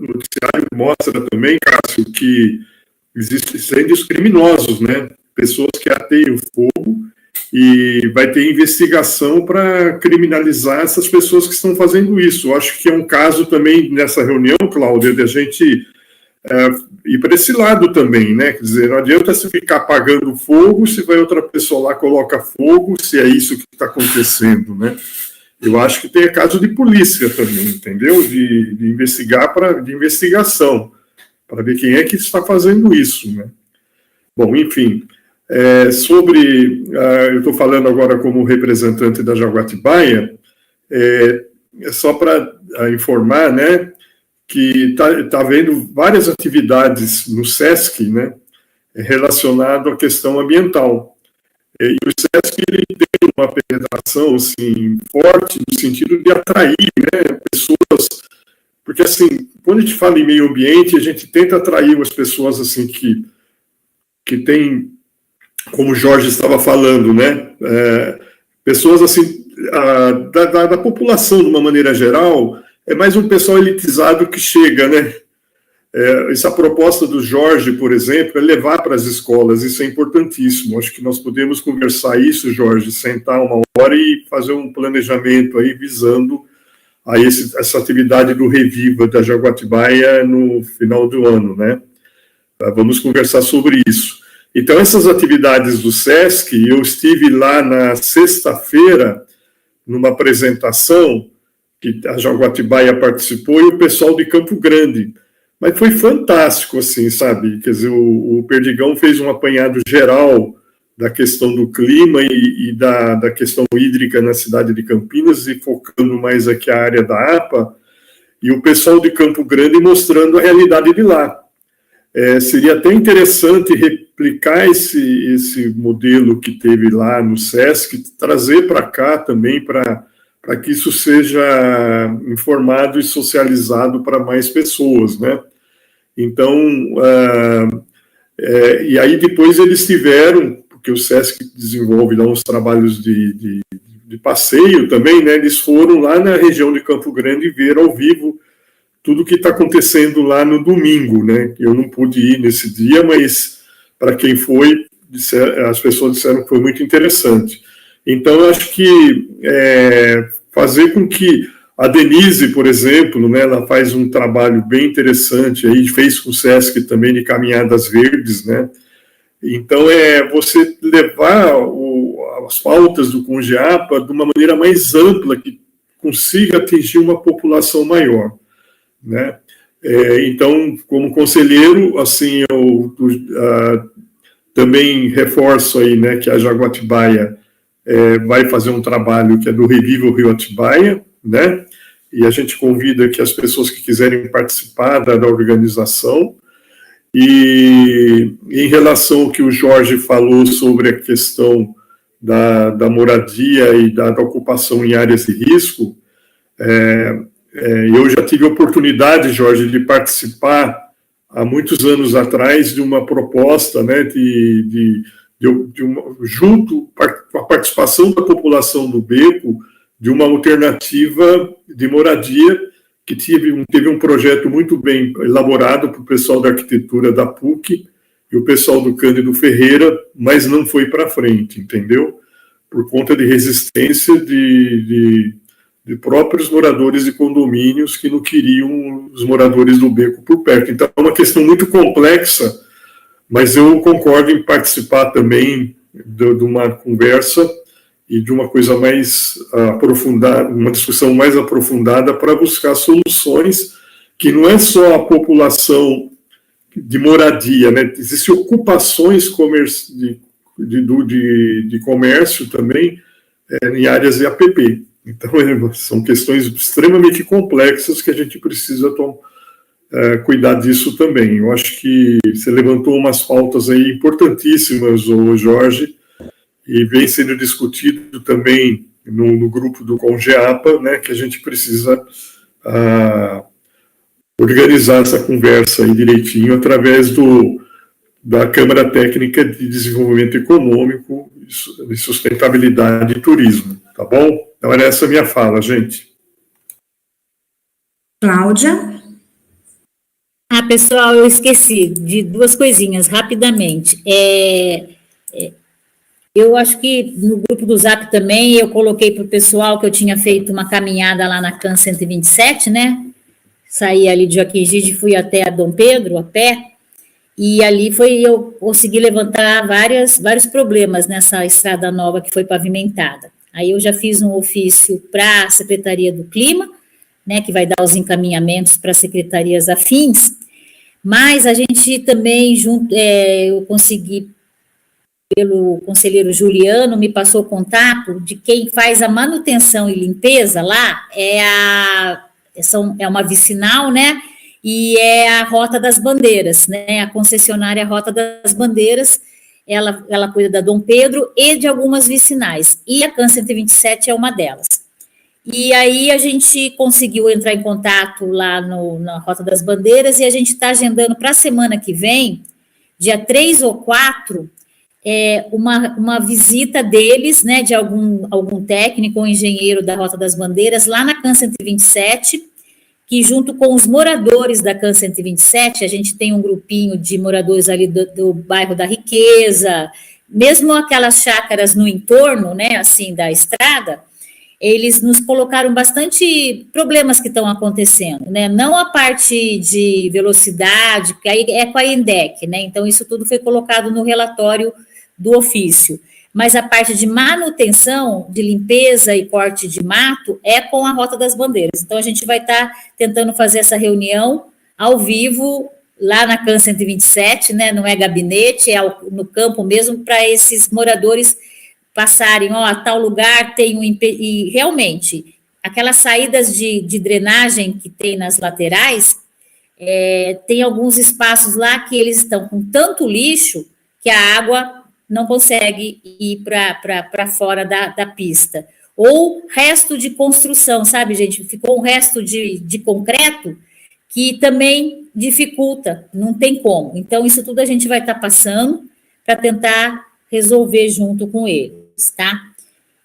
noticiário mostra também, Cássio, que existem incêndios criminosos, né? Pessoas que ateiam fogo, e vai ter investigação para criminalizar essas pessoas que estão fazendo isso. Eu acho que é um caso também nessa reunião, Cláudia, de a gente ir para esse lado também, né? Quer dizer, não adianta se ficar apagando fogo, se vai outra pessoa lá coloca fogo, se é isso que está acontecendo, né? Eu acho que tem caso de polícia também, entendeu? De investigar de investigação, para ver quem é que está fazendo isso, né? Bom, enfim, eu estou falando agora como representante da Jaguatibaia, só para informar, né, que está havendo várias atividades no SESC, né, relacionado à questão ambiental. E o SESC ele tem uma penetração assim, forte no sentido de atrair, né, pessoas, porque assim, quando a gente fala em meio ambiente, a gente tenta atrair as pessoas assim que têm, como o Jorge estava falando, né, pessoas assim, da população de uma maneira geral, é mais um pessoal elitizado que chega, né? Essa proposta do Jorge, por exemplo, é levar para as escolas, isso é importantíssimo. Acho que nós podemos conversar isso, Jorge, sentar uma hora e fazer um planejamento aí visando a essa atividade do Reviva da Jaguatibaia no final do ano, né? Vamos conversar sobre isso. Então, essas atividades do SESC, eu estive lá na sexta-feira, numa apresentação, que a Jaguatibaia participou, e o pessoal de Campo Grande. Mas foi fantástico, assim, sabe? Quer dizer, o Perdigão fez um apanhado geral da questão do clima e da questão hídrica na cidade de Campinas, e focando mais aqui a área da APA, e o pessoal de Campo Grande mostrando a realidade de lá. Seria até interessante replicar esse modelo que teve lá no SESC, trazer para cá também, para que isso seja informado e socializado para mais pessoas, né? Então, e aí depois eles tiveram, porque o SESC desenvolve lá uns trabalhos de passeio também, né? Eles foram lá na região de Campo Grande ver ao vivo tudo que está acontecendo lá no domingo, né? Eu não pude ir nesse dia, mas para quem foi, as pessoas disseram que foi muito interessante. Então, eu acho que fazer com que a Denise, por exemplo, né, ela faz um trabalho bem interessante, aí fez com o SESC também de caminhadas verdes, né? Então, você levar as pautas do Congeapa de uma maneira mais ampla, que consiga atingir uma população maior, né? Então, como conselheiro, assim, eu também reforço aí, né, que a Jaguatibaia vai fazer um trabalho que é do Reviva o Rio Atibaia, né? E a gente convida que as pessoas que quiserem participar da organização. E em relação ao que o Jorge falou sobre a questão da moradia e da ocupação em áreas de risco, eu já tive a oportunidade, Jorge, de participar há muitos anos atrás de uma proposta, né, junto com a participação da população do Beco, de uma alternativa de moradia, que teve um projeto muito bem elaborado para o pessoal da arquitetura da PUC e o pessoal do Cândido Ferreira, mas não foi para frente, entendeu? Por conta de resistência de próprios moradores de condomínios que não queriam os moradores do Beco por perto. Então, é uma questão muito complexa, mas eu concordo em participar também de uma conversa e de uma coisa mais aprofundada, uma discussão mais aprofundada para buscar soluções que não é só a população de moradia, né? Existem ocupações de comércio também em áreas de APP. Então, são questões extremamente complexas que a gente precisa cuidar disso também. Eu acho que você levantou umas pautas aí importantíssimas, Jorge, e vem sendo discutido também no grupo do Congeapa, né, que a gente precisa organizar essa conversa aí direitinho através da Câmara Técnica de Desenvolvimento Econômico, de Sustentabilidade e Turismo, tá bom? Então, era essa a minha fala, gente. Cláudia? pessoal, eu esqueci de duas coisinhas, rapidamente. Eu acho que no grupo do Zap também eu coloquei para o pessoal que eu tinha feito uma caminhada lá na CAN 127, né? Saí ali de Joaquim Gide e fui até a Dom Pedro, a pé, e ali eu consegui levantar vários problemas nessa estrada nova que foi pavimentada. Aí eu já fiz um ofício para a Secretaria do Clima, né, que vai dar os encaminhamentos para as secretarias afins, mas a gente também, eu consegui, pelo conselheiro Juliano, me passou o contato de quem faz a manutenção e limpeza lá, é uma vicinal, né, e é a Rota das Bandeiras, né, a concessionária Rota das Bandeiras, ela cuida da Dom Pedro e de algumas vicinais, e a CAN 127 é uma delas. E aí a gente conseguiu entrar em contato lá na Rota das Bandeiras e a gente está agendando para a semana que vem, dia 3 ou 4, uma visita deles, né, de algum técnico ou engenheiro da Rota das Bandeiras, lá na CAN 127, que junto com os moradores da CAN 127, a gente tem um grupinho de moradores ali do bairro da Riqueza, mesmo aquelas chácaras no entorno, né, assim, da estrada, eles nos colocaram bastante problemas que estão acontecendo, né? Não a parte de velocidade, que aí é com a INDEC, né? Então, isso tudo foi colocado no relatório do ofício. Mas a parte de manutenção, de limpeza e corte de mato é com a Rota das Bandeiras. Então, a gente vai estar tentando fazer essa reunião ao vivo, lá na CAN 127, né? Não é gabinete, é no campo mesmo, para esses moradores passarem, tal lugar tem e realmente, aquelas saídas de drenagem que tem nas laterais, tem alguns espaços lá que eles estão com tanto lixo que a água não consegue ir para fora da pista. Ou resto de construção, sabe, gente? Ficou um resto de concreto que também dificulta, não tem como. Então, isso tudo a gente vai estar passando para tentar resolver junto com eles, tá?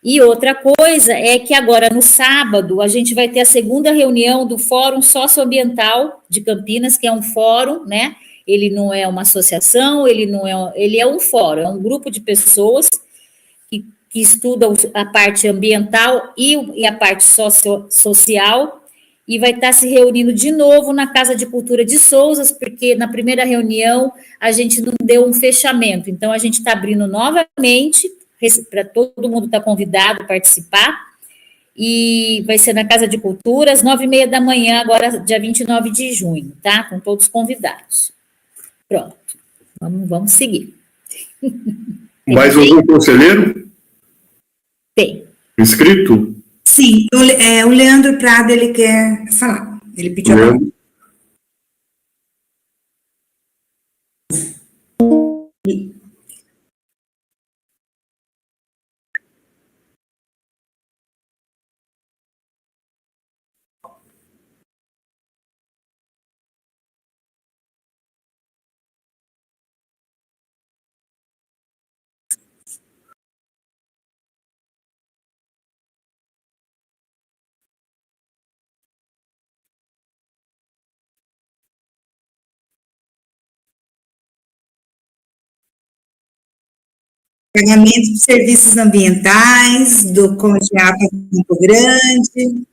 E outra coisa é que agora, no sábado, a gente vai ter a segunda reunião do Fórum Socioambiental de Campinas, que é um fórum, né? Ele não é uma associação, ele é um fórum, é um grupo de pessoas que estudam a parte ambiental e a parte social, e vai estar se reunindo de novo na Casa de Cultura de Sousas, porque na primeira reunião a gente não deu um fechamento, então a gente está abrindo novamente, para todo mundo estar convidado a participar, e vai ser na Casa de Cultura, às 9h30 da manhã, agora dia 29 de junho, tá? Com todos convidados. Pronto, vamos seguir. Mais algum conselheiro? Tem. Inscrito? Sim, o Leandro Prado, ele quer falar. Ele pediu a palavra. Pagamento de serviços ambientais, do CONGEAP Campo Grande.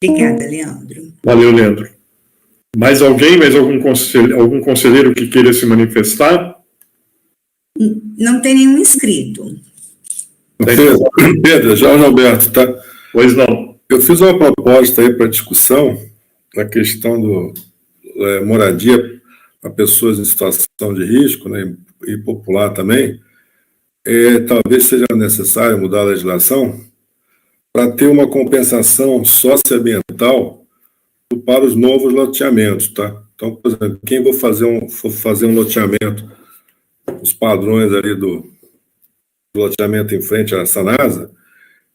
Obrigada, Leandro. Valeu, Leandro. Mais alguém, algum conselheiro que queira se manifestar? Não tem nenhum inscrito. Pedro, Jorge Alberto, tá? Pois não. Eu fiz uma proposta aí para discussão na questão do moradia para pessoas em situação de risco, né, e popular também. Talvez seja necessário mudar a legislação para ter uma compensação socioambiental para os novos loteamentos, tá? Então, por exemplo, quem for fazer um loteamento, os padrões ali do loteamento em frente à Sanasa,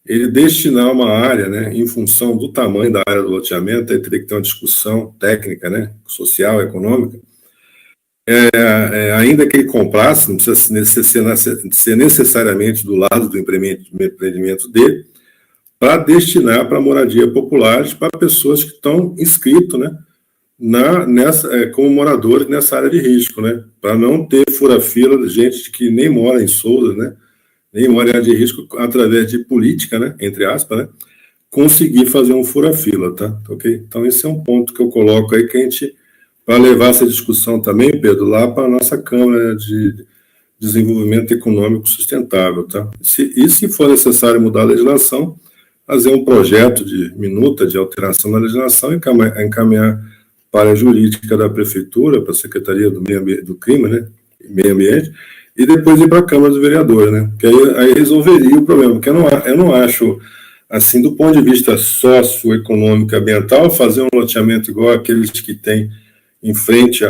ele destinar uma área, né, em função do tamanho da área do loteamento, aí teria que ter uma discussão técnica, né, social, econômica, ainda que ele comprasse, não precisa ser necessariamente do lado do empreendimento dele, para destinar para moradia populares para pessoas que estão inscritas, né, como moradores nessa área de risco, né, para não ter fura-fila de gente que nem mora em Sousa, né, nem mora em área de risco, através de política, né, entre aspas, né, conseguir fazer um fura-fila, tá? Ok? Então, esse é um ponto que eu coloco aí que a gente vai levar essa discussão também, Pedro, lá para a nossa Câmara de Desenvolvimento Econômico Sustentável, tá? E se for necessário mudar a legislação, fazer um projeto de minuta de alteração da legislação e encaminhar para a jurídica da Prefeitura, para a Secretaria do Clima, né, Meio Ambiente, e depois ir para a Câmara dos Vereadores, né, que aí resolveria o problema, porque eu não acho, assim, do ponto de vista socioeconômico e ambiental, fazer um loteamento igual aqueles que tem em frente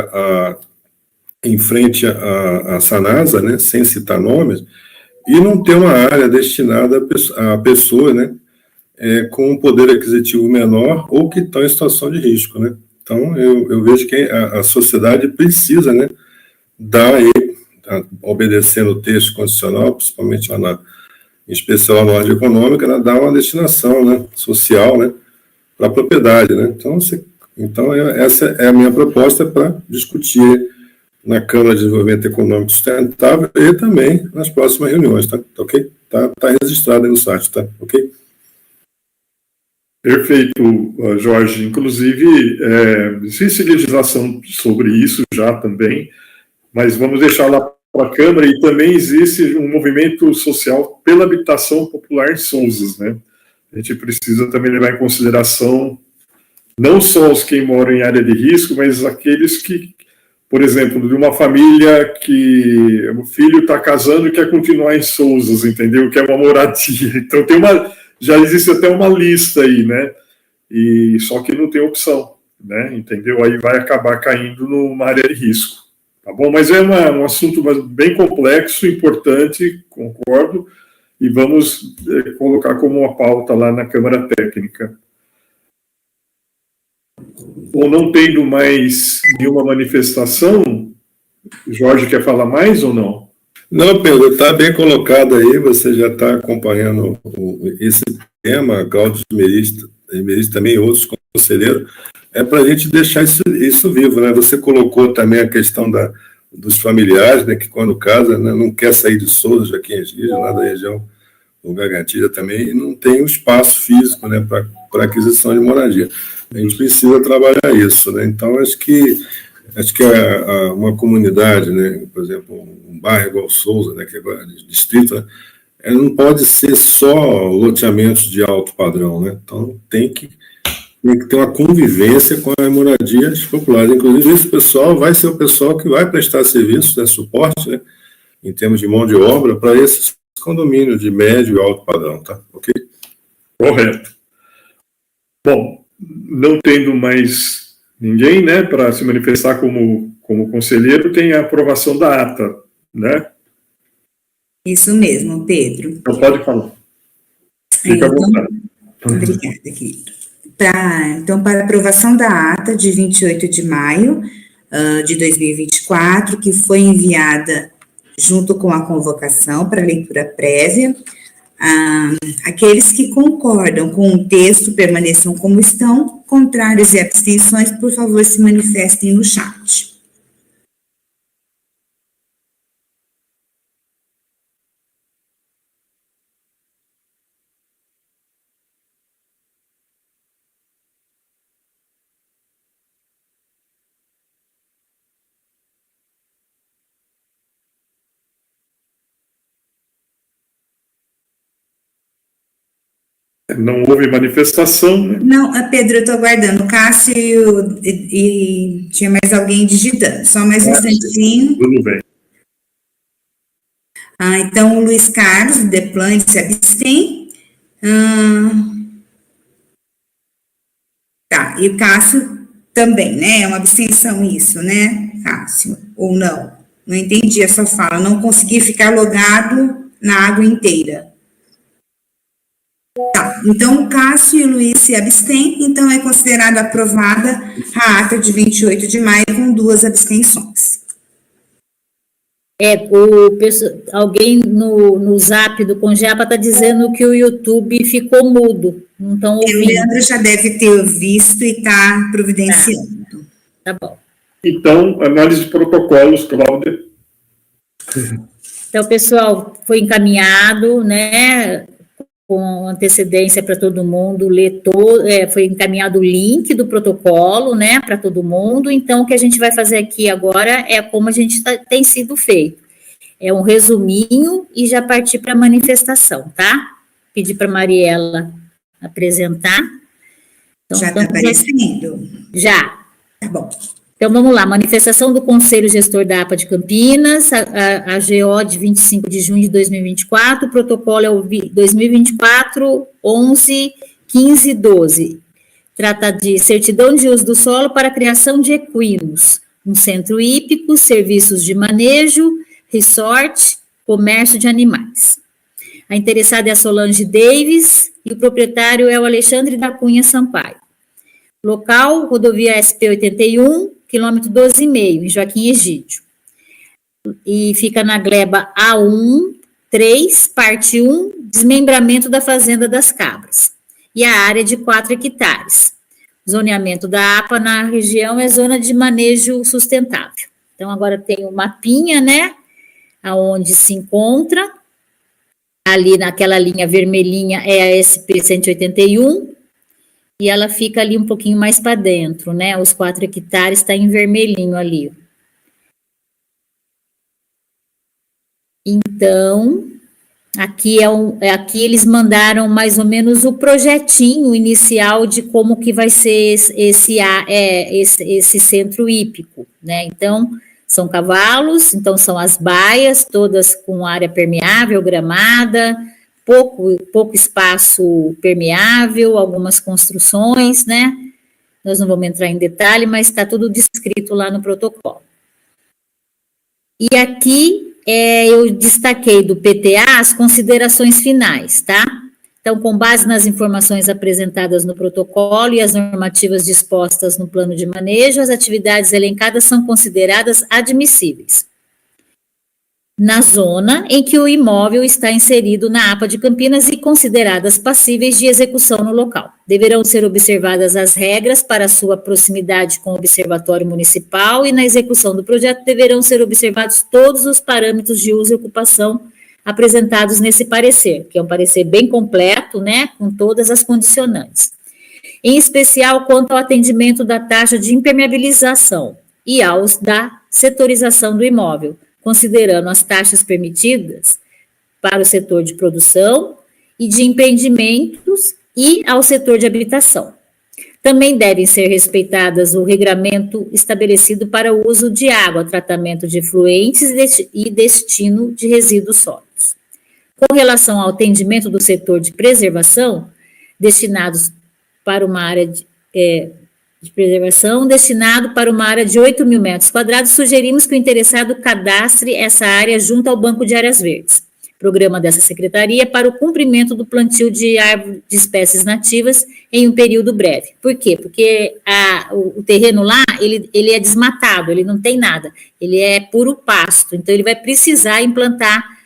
à Sanasa, né, sem citar nomes, e não ter uma área destinada a pessoas, né, com um poder aquisitivo menor ou que estão em situação de risco, né. Então, eu vejo que a sociedade precisa, né, dar aí, obedecendo o texto constitucional, principalmente lá em especial na ordem econômica, né, dar uma destinação, né, social, né, para a propriedade, né. Então, essa é a minha proposta para discutir na Câmara de Desenvolvimento Econômico Sustentável e também nas próximas reuniões, tá ok? Tá registrado aí no site, tá ok? Perfeito, Jorge. Inclusive, existe legislação sobre isso já também, mas vamos deixar lá para a Câmara, e também existe um movimento social pela habitação popular em Sousas, né? A gente precisa também levar em consideração não só os que moram em área de risco, mas aqueles que, por exemplo, de uma família que o filho está casando e quer continuar em Sousas, entendeu? Que é uma moradia. Então já existe até uma lista aí, né? E só que não tem opção, né? Entendeu? Aí vai acabar caindo numa área de risco, tá bom? Mas é um assunto bem complexo, importante, concordo, e vamos colocar como uma pauta lá na Câmara Técnica. Ou não tendo mais nenhuma manifestação, Jorge quer falar mais ou não? Não, Pedro, está bem colocado aí, você já está acompanhando esse tema, Cláudio Emerista também, outros conselheiros, para a gente deixar isso vivo, né? Você colocou também a questão dos familiares, né, que quando casa, né, não quer sair de Sousa, Joaquim Egídio, lá da região do Gargantilha também, e não tem o espaço físico, né, para aquisição de moradia. A gente precisa trabalhar isso, né? Então, acho que uma comunidade, né, por exemplo, um bairro igual Sousa, né, que agora é distrito, né, não pode ser só loteamentos de alto padrão, né? Então, tem que ter uma convivência com as moradias populares. Inclusive, esse pessoal vai ser o pessoal que vai prestar serviço, né, suporte, né, em termos de mão de obra, para esses condomínios de médio e alto padrão, tá? Ok? Correto. Bom, não tendo mais ninguém, né, para se manifestar como conselheiro, tem a aprovação da ata, né? Isso mesmo, Pedro. Então pode falar. Fica à vontade. Obrigada, querido. Então, para aprovação da ata de 28 de maio de 2024, que foi enviada junto com a convocação para leitura prévia, aqueles que concordam com o texto permaneçam como estão, contrários e abstenções, por favor, se manifestem no chat. Não houve manifestação, né? Não, Pedro, eu estou aguardando. Cássio e tinha mais alguém digitando. Só mais um instantinho. Tudo bem. Então, o Luiz Carlos, Deplan, se abstém. Tá, e o Cássio também, né? É uma abstenção isso, né, Cássio? Ou não? Não entendi a sua fala. Não consegui ficar logado na água inteira. Tá, então o Cássio e o Luiz se abstêm, então é considerada aprovada a ata de 28 de maio com 2 abstenções. Alguém no zap do Congeapa está dizendo que o YouTube ficou mudo, não estão ouvindo. O Leandro já deve ter visto e está providenciando. Tá bom. Então, análise de protocolos, Cláudia. Então, pessoal, foi encaminhado, né, com antecedência para todo mundo, foi encaminhado o link do protocolo, né, para todo mundo. Então, o que a gente vai fazer aqui agora é como a gente tem sido feito. É um resuminho e já partir para a manifestação, tá? Pedir para a Mariela apresentar. Então, já está aparecendo? Já. Tá bom. Então, vamos lá, manifestação do Conselho Gestor da APA de Campinas, a GO de 25 de junho de 2024, o protocolo é o 2024-11-15-12. Trata de certidão de uso do solo para a criação de equinos, um centro hípico, serviços de manejo, resort, comércio de animais. A interessada é a Solange Davis e o proprietário é o Alexandre da Cunha Sampaio. Local, rodovia SP-81, quilômetro 12,5, em Joaquim Egídio. E fica na gleba A1, 3, parte 1, desmembramento da Fazenda das Cabras. E a área de 4 hectares. Zoneamento da APA na região é zona de manejo sustentável. Então, agora tem o mapinha, né, aonde se encontra. Ali naquela linha vermelhinha é a SP-181, e ela fica ali um pouquinho mais para dentro, né? Os 4 hectares está em vermelhinho ali. Então, aqui eles mandaram mais ou menos o projetinho inicial de como que vai ser esse centro hípico, né? Então, são cavalos, então são as baias, todas com área permeável, gramada, pouco espaço permeável, algumas construções, né? Nós não vamos entrar em detalhe, mas está tudo descrito lá no protocolo. E aqui eu destaquei do PTA as considerações finais, tá? Então, com base nas informações apresentadas no protocolo e as normativas dispostas no plano de manejo, as atividades elencadas são consideradas admissíveis na zona em que o imóvel está inserido na APA de Campinas e consideradas passíveis de execução no local. Deverão ser observadas as regras para sua proximidade com o Observatório Municipal e na execução do projeto deverão ser observados todos os parâmetros de uso e ocupação apresentados nesse parecer, que é um parecer bem completo, né, com todas as condicionantes. Em especial quanto ao atendimento da taxa de impermeabilização e aos da setorização do imóvel, considerando as taxas permitidas para o setor de produção e de empreendimentos e ao setor de habitação. Também devem ser respeitadas o regramento estabelecido para o uso de água, tratamento de efluentes e destino de resíduos sólidos. Com relação ao atendimento do setor de preservação, destinados para uma área de preservação, destinado para uma área de 8.000 metros quadrados, sugerimos que o interessado cadastre essa área junto ao Banco de Áreas Verdes, programa dessa secretaria para o cumprimento do plantio de árvores de espécies nativas em um período breve. Por quê? Porque o terreno lá, ele é desmatado, ele não tem nada, ele é puro pasto, então ele vai precisar implantar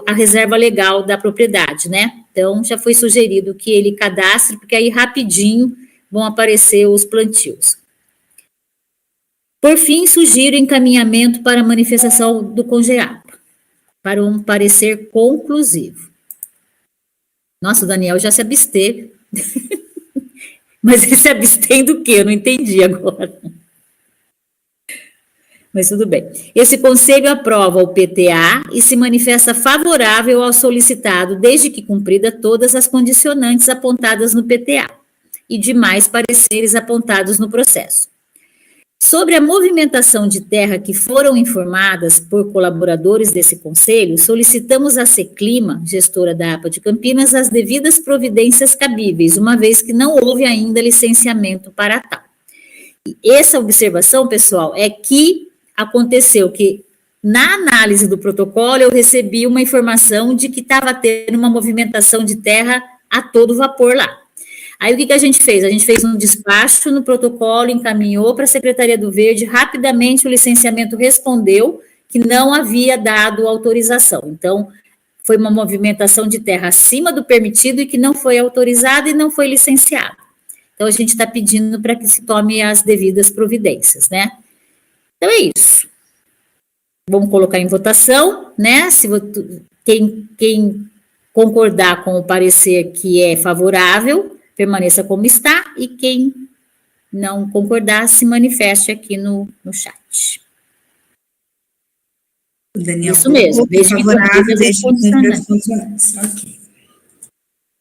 a reserva legal da propriedade, né? Então, já foi sugerido que ele cadastre, porque aí rapidinho vão aparecer os plantios. Por fim, sugiro encaminhamento para a manifestação do Congeapa, para um parecer conclusivo. Nossa, o Daniel já se absteve. Mas ele se abstém do quê? Eu não entendi agora. Mas tudo bem. Esse conselho aprova o PTA e se manifesta favorável ao solicitado, desde que cumprida todas as condicionantes apontadas no PTA e demais pareceres apontados no processo. Sobre a movimentação de terra que foram informadas por colaboradores desse conselho, solicitamos à Seclima, gestora da APA de Campinas, as devidas providências cabíveis, uma vez que não houve ainda licenciamento para tal. E essa observação, pessoal, é que aconteceu que, na análise do protocolo, eu recebi uma informação de que estava tendo uma movimentação de terra a todo vapor lá. Aí, o que a gente fez? A gente fez um despacho no protocolo, encaminhou para a Secretaria do Verde, rapidamente o licenciamento respondeu que não havia dado autorização. Então, foi uma movimentação de terra acima do permitido e que não foi autorizada e não foi licenciada. Então, a gente está pedindo para que se tome as devidas providências, né? Então, é isso. Vamos colocar em votação, né? Se quem concordar com o parecer que é favorável, permaneça como está, e quem não concordar, se manifeste aqui no chat. Daniel, isso mesmo, desde que okay.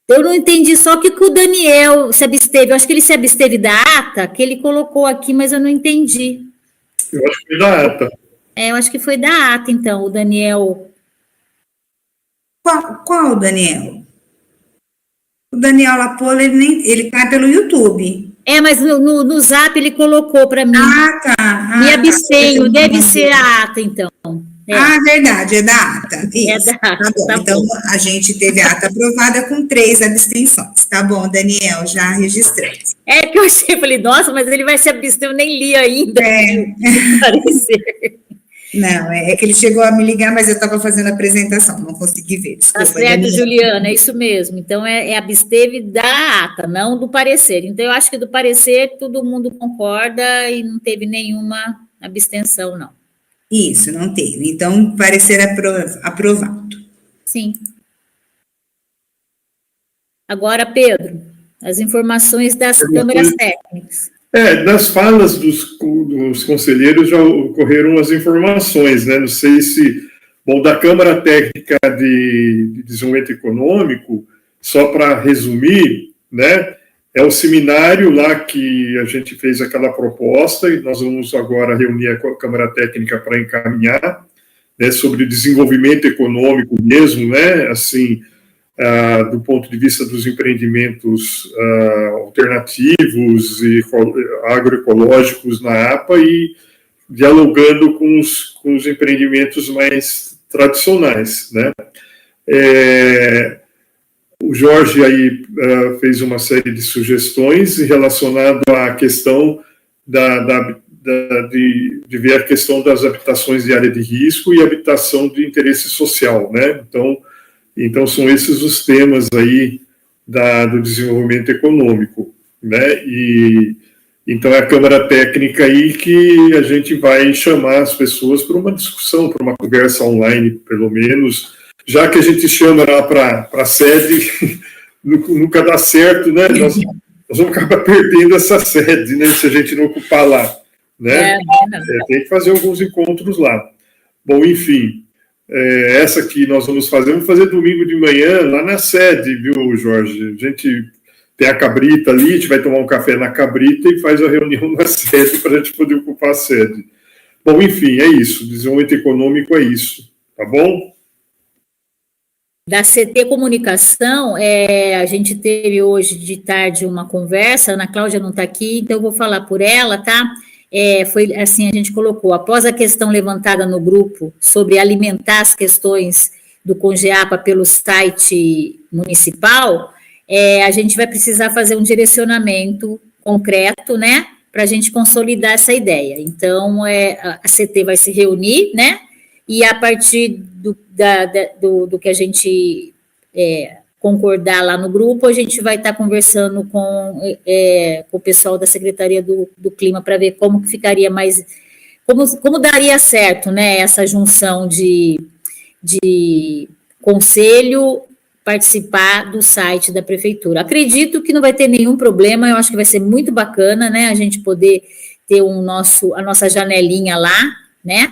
Eu não entendi só que o Daniel se absteve, eu acho que ele se absteve da ata, que ele colocou aqui, mas eu não entendi. Eu acho que foi da ata. Eu acho que foi da ata, então, o Daniel. Qual Daniel? O Daniel Lapola, ele cai pelo YouTube. Mas no Zap ele colocou para mim. Tá. Me abstenho, deve ser a ata, então. Verdade, é da ata. Isso, é da ata, tá bom. Então, a gente teve a ata aprovada com 3 abstenções. Tá bom, Daniel, já registramos. Que eu achei, falei, nossa, mas ele vai se abster, eu nem li ainda. Parecer. Não, é que ele chegou a me ligar, mas eu estava fazendo a apresentação, não consegui ver. Desculpa, tá certo, Juliana, é isso mesmo. Então, absteve da ata, não do parecer. Então, eu acho que do parecer todo mundo concorda e não teve nenhuma abstenção, não. Isso, não teve. Então, parecer aprovado. Sim. Agora, Pedro, as informações das câmaras técnicas. Das falas dos conselheiros já ocorreram as informações, né? Não sei se... Bom, da Câmara Técnica de Desenvolvimento Econômico, só para resumir, né? É o seminário lá que a gente fez aquela proposta e nós vamos agora reunir a Câmara Técnica para encaminhar, né? Sobre desenvolvimento econômico mesmo, né? Assim... do ponto de vista dos empreendimentos alternativos e agroecológicos na APA e dialogando com os empreendimentos mais tradicionais, né? O Jorge aí fez uma série de sugestões relacionado à questão de ver a questão das habitações de área de risco e habitação de interesse social, né? Então, são esses os temas aí do desenvolvimento econômico, né? Então, é a Câmara Técnica aí que a gente vai chamar as pessoas para uma discussão, para uma conversa online, pelo menos, já que a gente chama lá para a sede, nunca dá certo, né? Nós vamos acabar perdendo essa sede, né? Se a gente não ocupar lá, né? Tem que fazer alguns encontros lá. Bom, enfim... essa que nós vamos fazer domingo de manhã lá na sede, viu, Jorge? A gente tem a Cabrita ali, a gente vai tomar um café na Cabrita e faz a reunião na sede para a gente poder ocupar a sede. Bom, enfim, é isso. Desenvolvimento econômico é isso, tá bom? Da CT Comunicação, a gente teve hoje de tarde uma conversa, a Ana Cláudia não está aqui, então eu vou falar por ela, tá? Foi assim, a gente colocou, após a questão levantada no grupo sobre alimentar as questões do CONGEAPA pelo site municipal, a gente vai precisar fazer um direcionamento concreto, né, para a gente consolidar essa ideia. Então, a CT vai se reunir, né, e a partir do que a gente concordar lá no grupo, a gente vai estar conversando com o pessoal da Secretaria do Clima para ver como que ficaria mais, como daria certo, né, essa junção de conselho participar do site da prefeitura. Acredito que não vai ter nenhum problema, eu acho que vai ser muito bacana, né, a gente poder ter a nossa janelinha lá, né?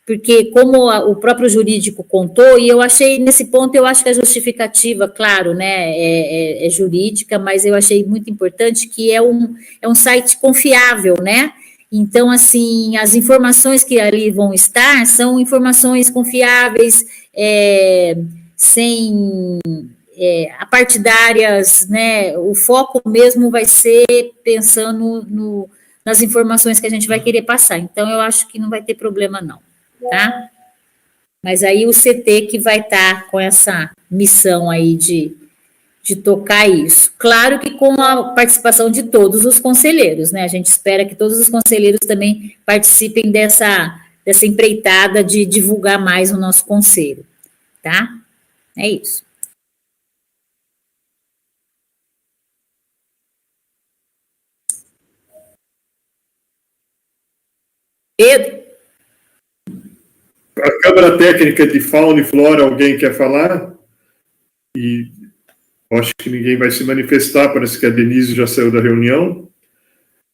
Porque como o próprio jurídico contou, e eu achei, nesse ponto, eu acho que a justificativa, claro, né, é jurídica, mas eu achei muito importante que é um site confiável, né? Então, assim, as informações que ali vão estar são informações confiáveis, sem apartidárias, né? O foco mesmo vai ser pensando nas informações que a gente vai querer passar. Então, eu acho que não vai ter problema, não. Tá? Mas aí o CT que vai estar com essa missão aí de tocar isso. Claro que com a participação de todos os conselheiros, né? A gente espera que todos os conselheiros também participem dessa empreitada de divulgar mais o nosso conselho, tá? É isso. Pedro? A Câmara Técnica de Fauna e Flora, alguém quer falar? E acho que ninguém vai se manifestar, parece que a Denise já saiu da reunião.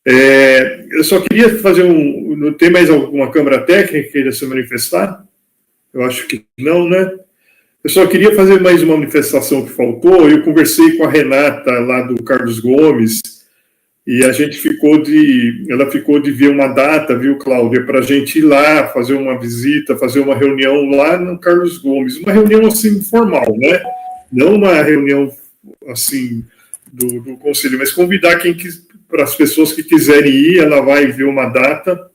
Eu só queria fazer não tem mais alguma Câmara Técnica que queira se manifestar? Eu acho que não, né? Eu só queria fazer mais uma manifestação que faltou. Eu conversei com a Renata, lá do Carlos Gomes, e ela ficou de ver uma data, viu, Cláudia, para a gente ir lá, fazer uma visita, fazer uma reunião lá no Carlos Gomes. Uma reunião, assim, informal, né? Não uma reunião, assim, do conselho, mas convidar para as pessoas que quiserem ir, ela vai ver uma data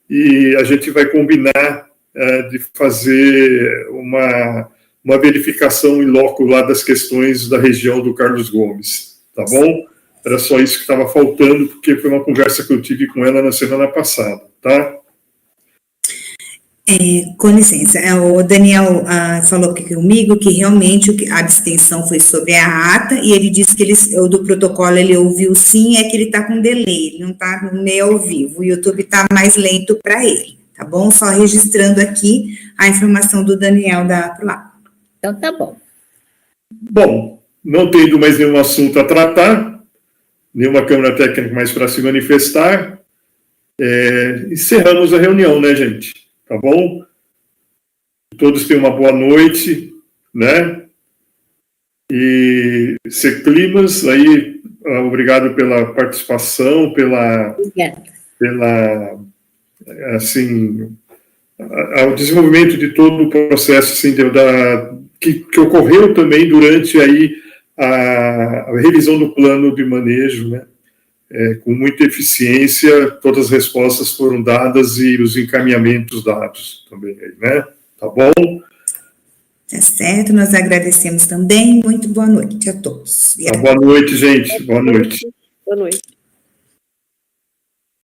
e a gente vai combinar de fazer uma verificação em loco lá das questões da região do Carlos Gomes, tá bom? Era só isso que estava faltando, porque foi uma conversa que eu tive com ela na semana passada, tá? Com licença, o Daniel falou aqui comigo que realmente a abstenção foi sobre a ata, e ele disse que do protocolo ele ouviu sim, é que ele está com delay, ele não está no meio ao vivo, o YouTube está mais lento para ele, tá bom? Só registrando aqui a informação do Daniel da Proac. Então tá bom. Bom, não tendo mais nenhum assunto a tratar, nenhuma Câmara Técnica mais para se manifestar, encerramos a reunião, né, gente? Tá bom? Todos tenham uma boa noite, né? E Seclimas, aí, obrigado pela participação, assim, ao desenvolvimento de todo o processo, assim, que ocorreu também durante aí a revisão do plano de manejo, né? Com muita eficiência, todas as respostas foram dadas e os encaminhamentos dados também, né? Tá bom? Tá certo, nós agradecemos também. Muito boa noite a todos. Boa noite, gente. Boa noite. Boa noite.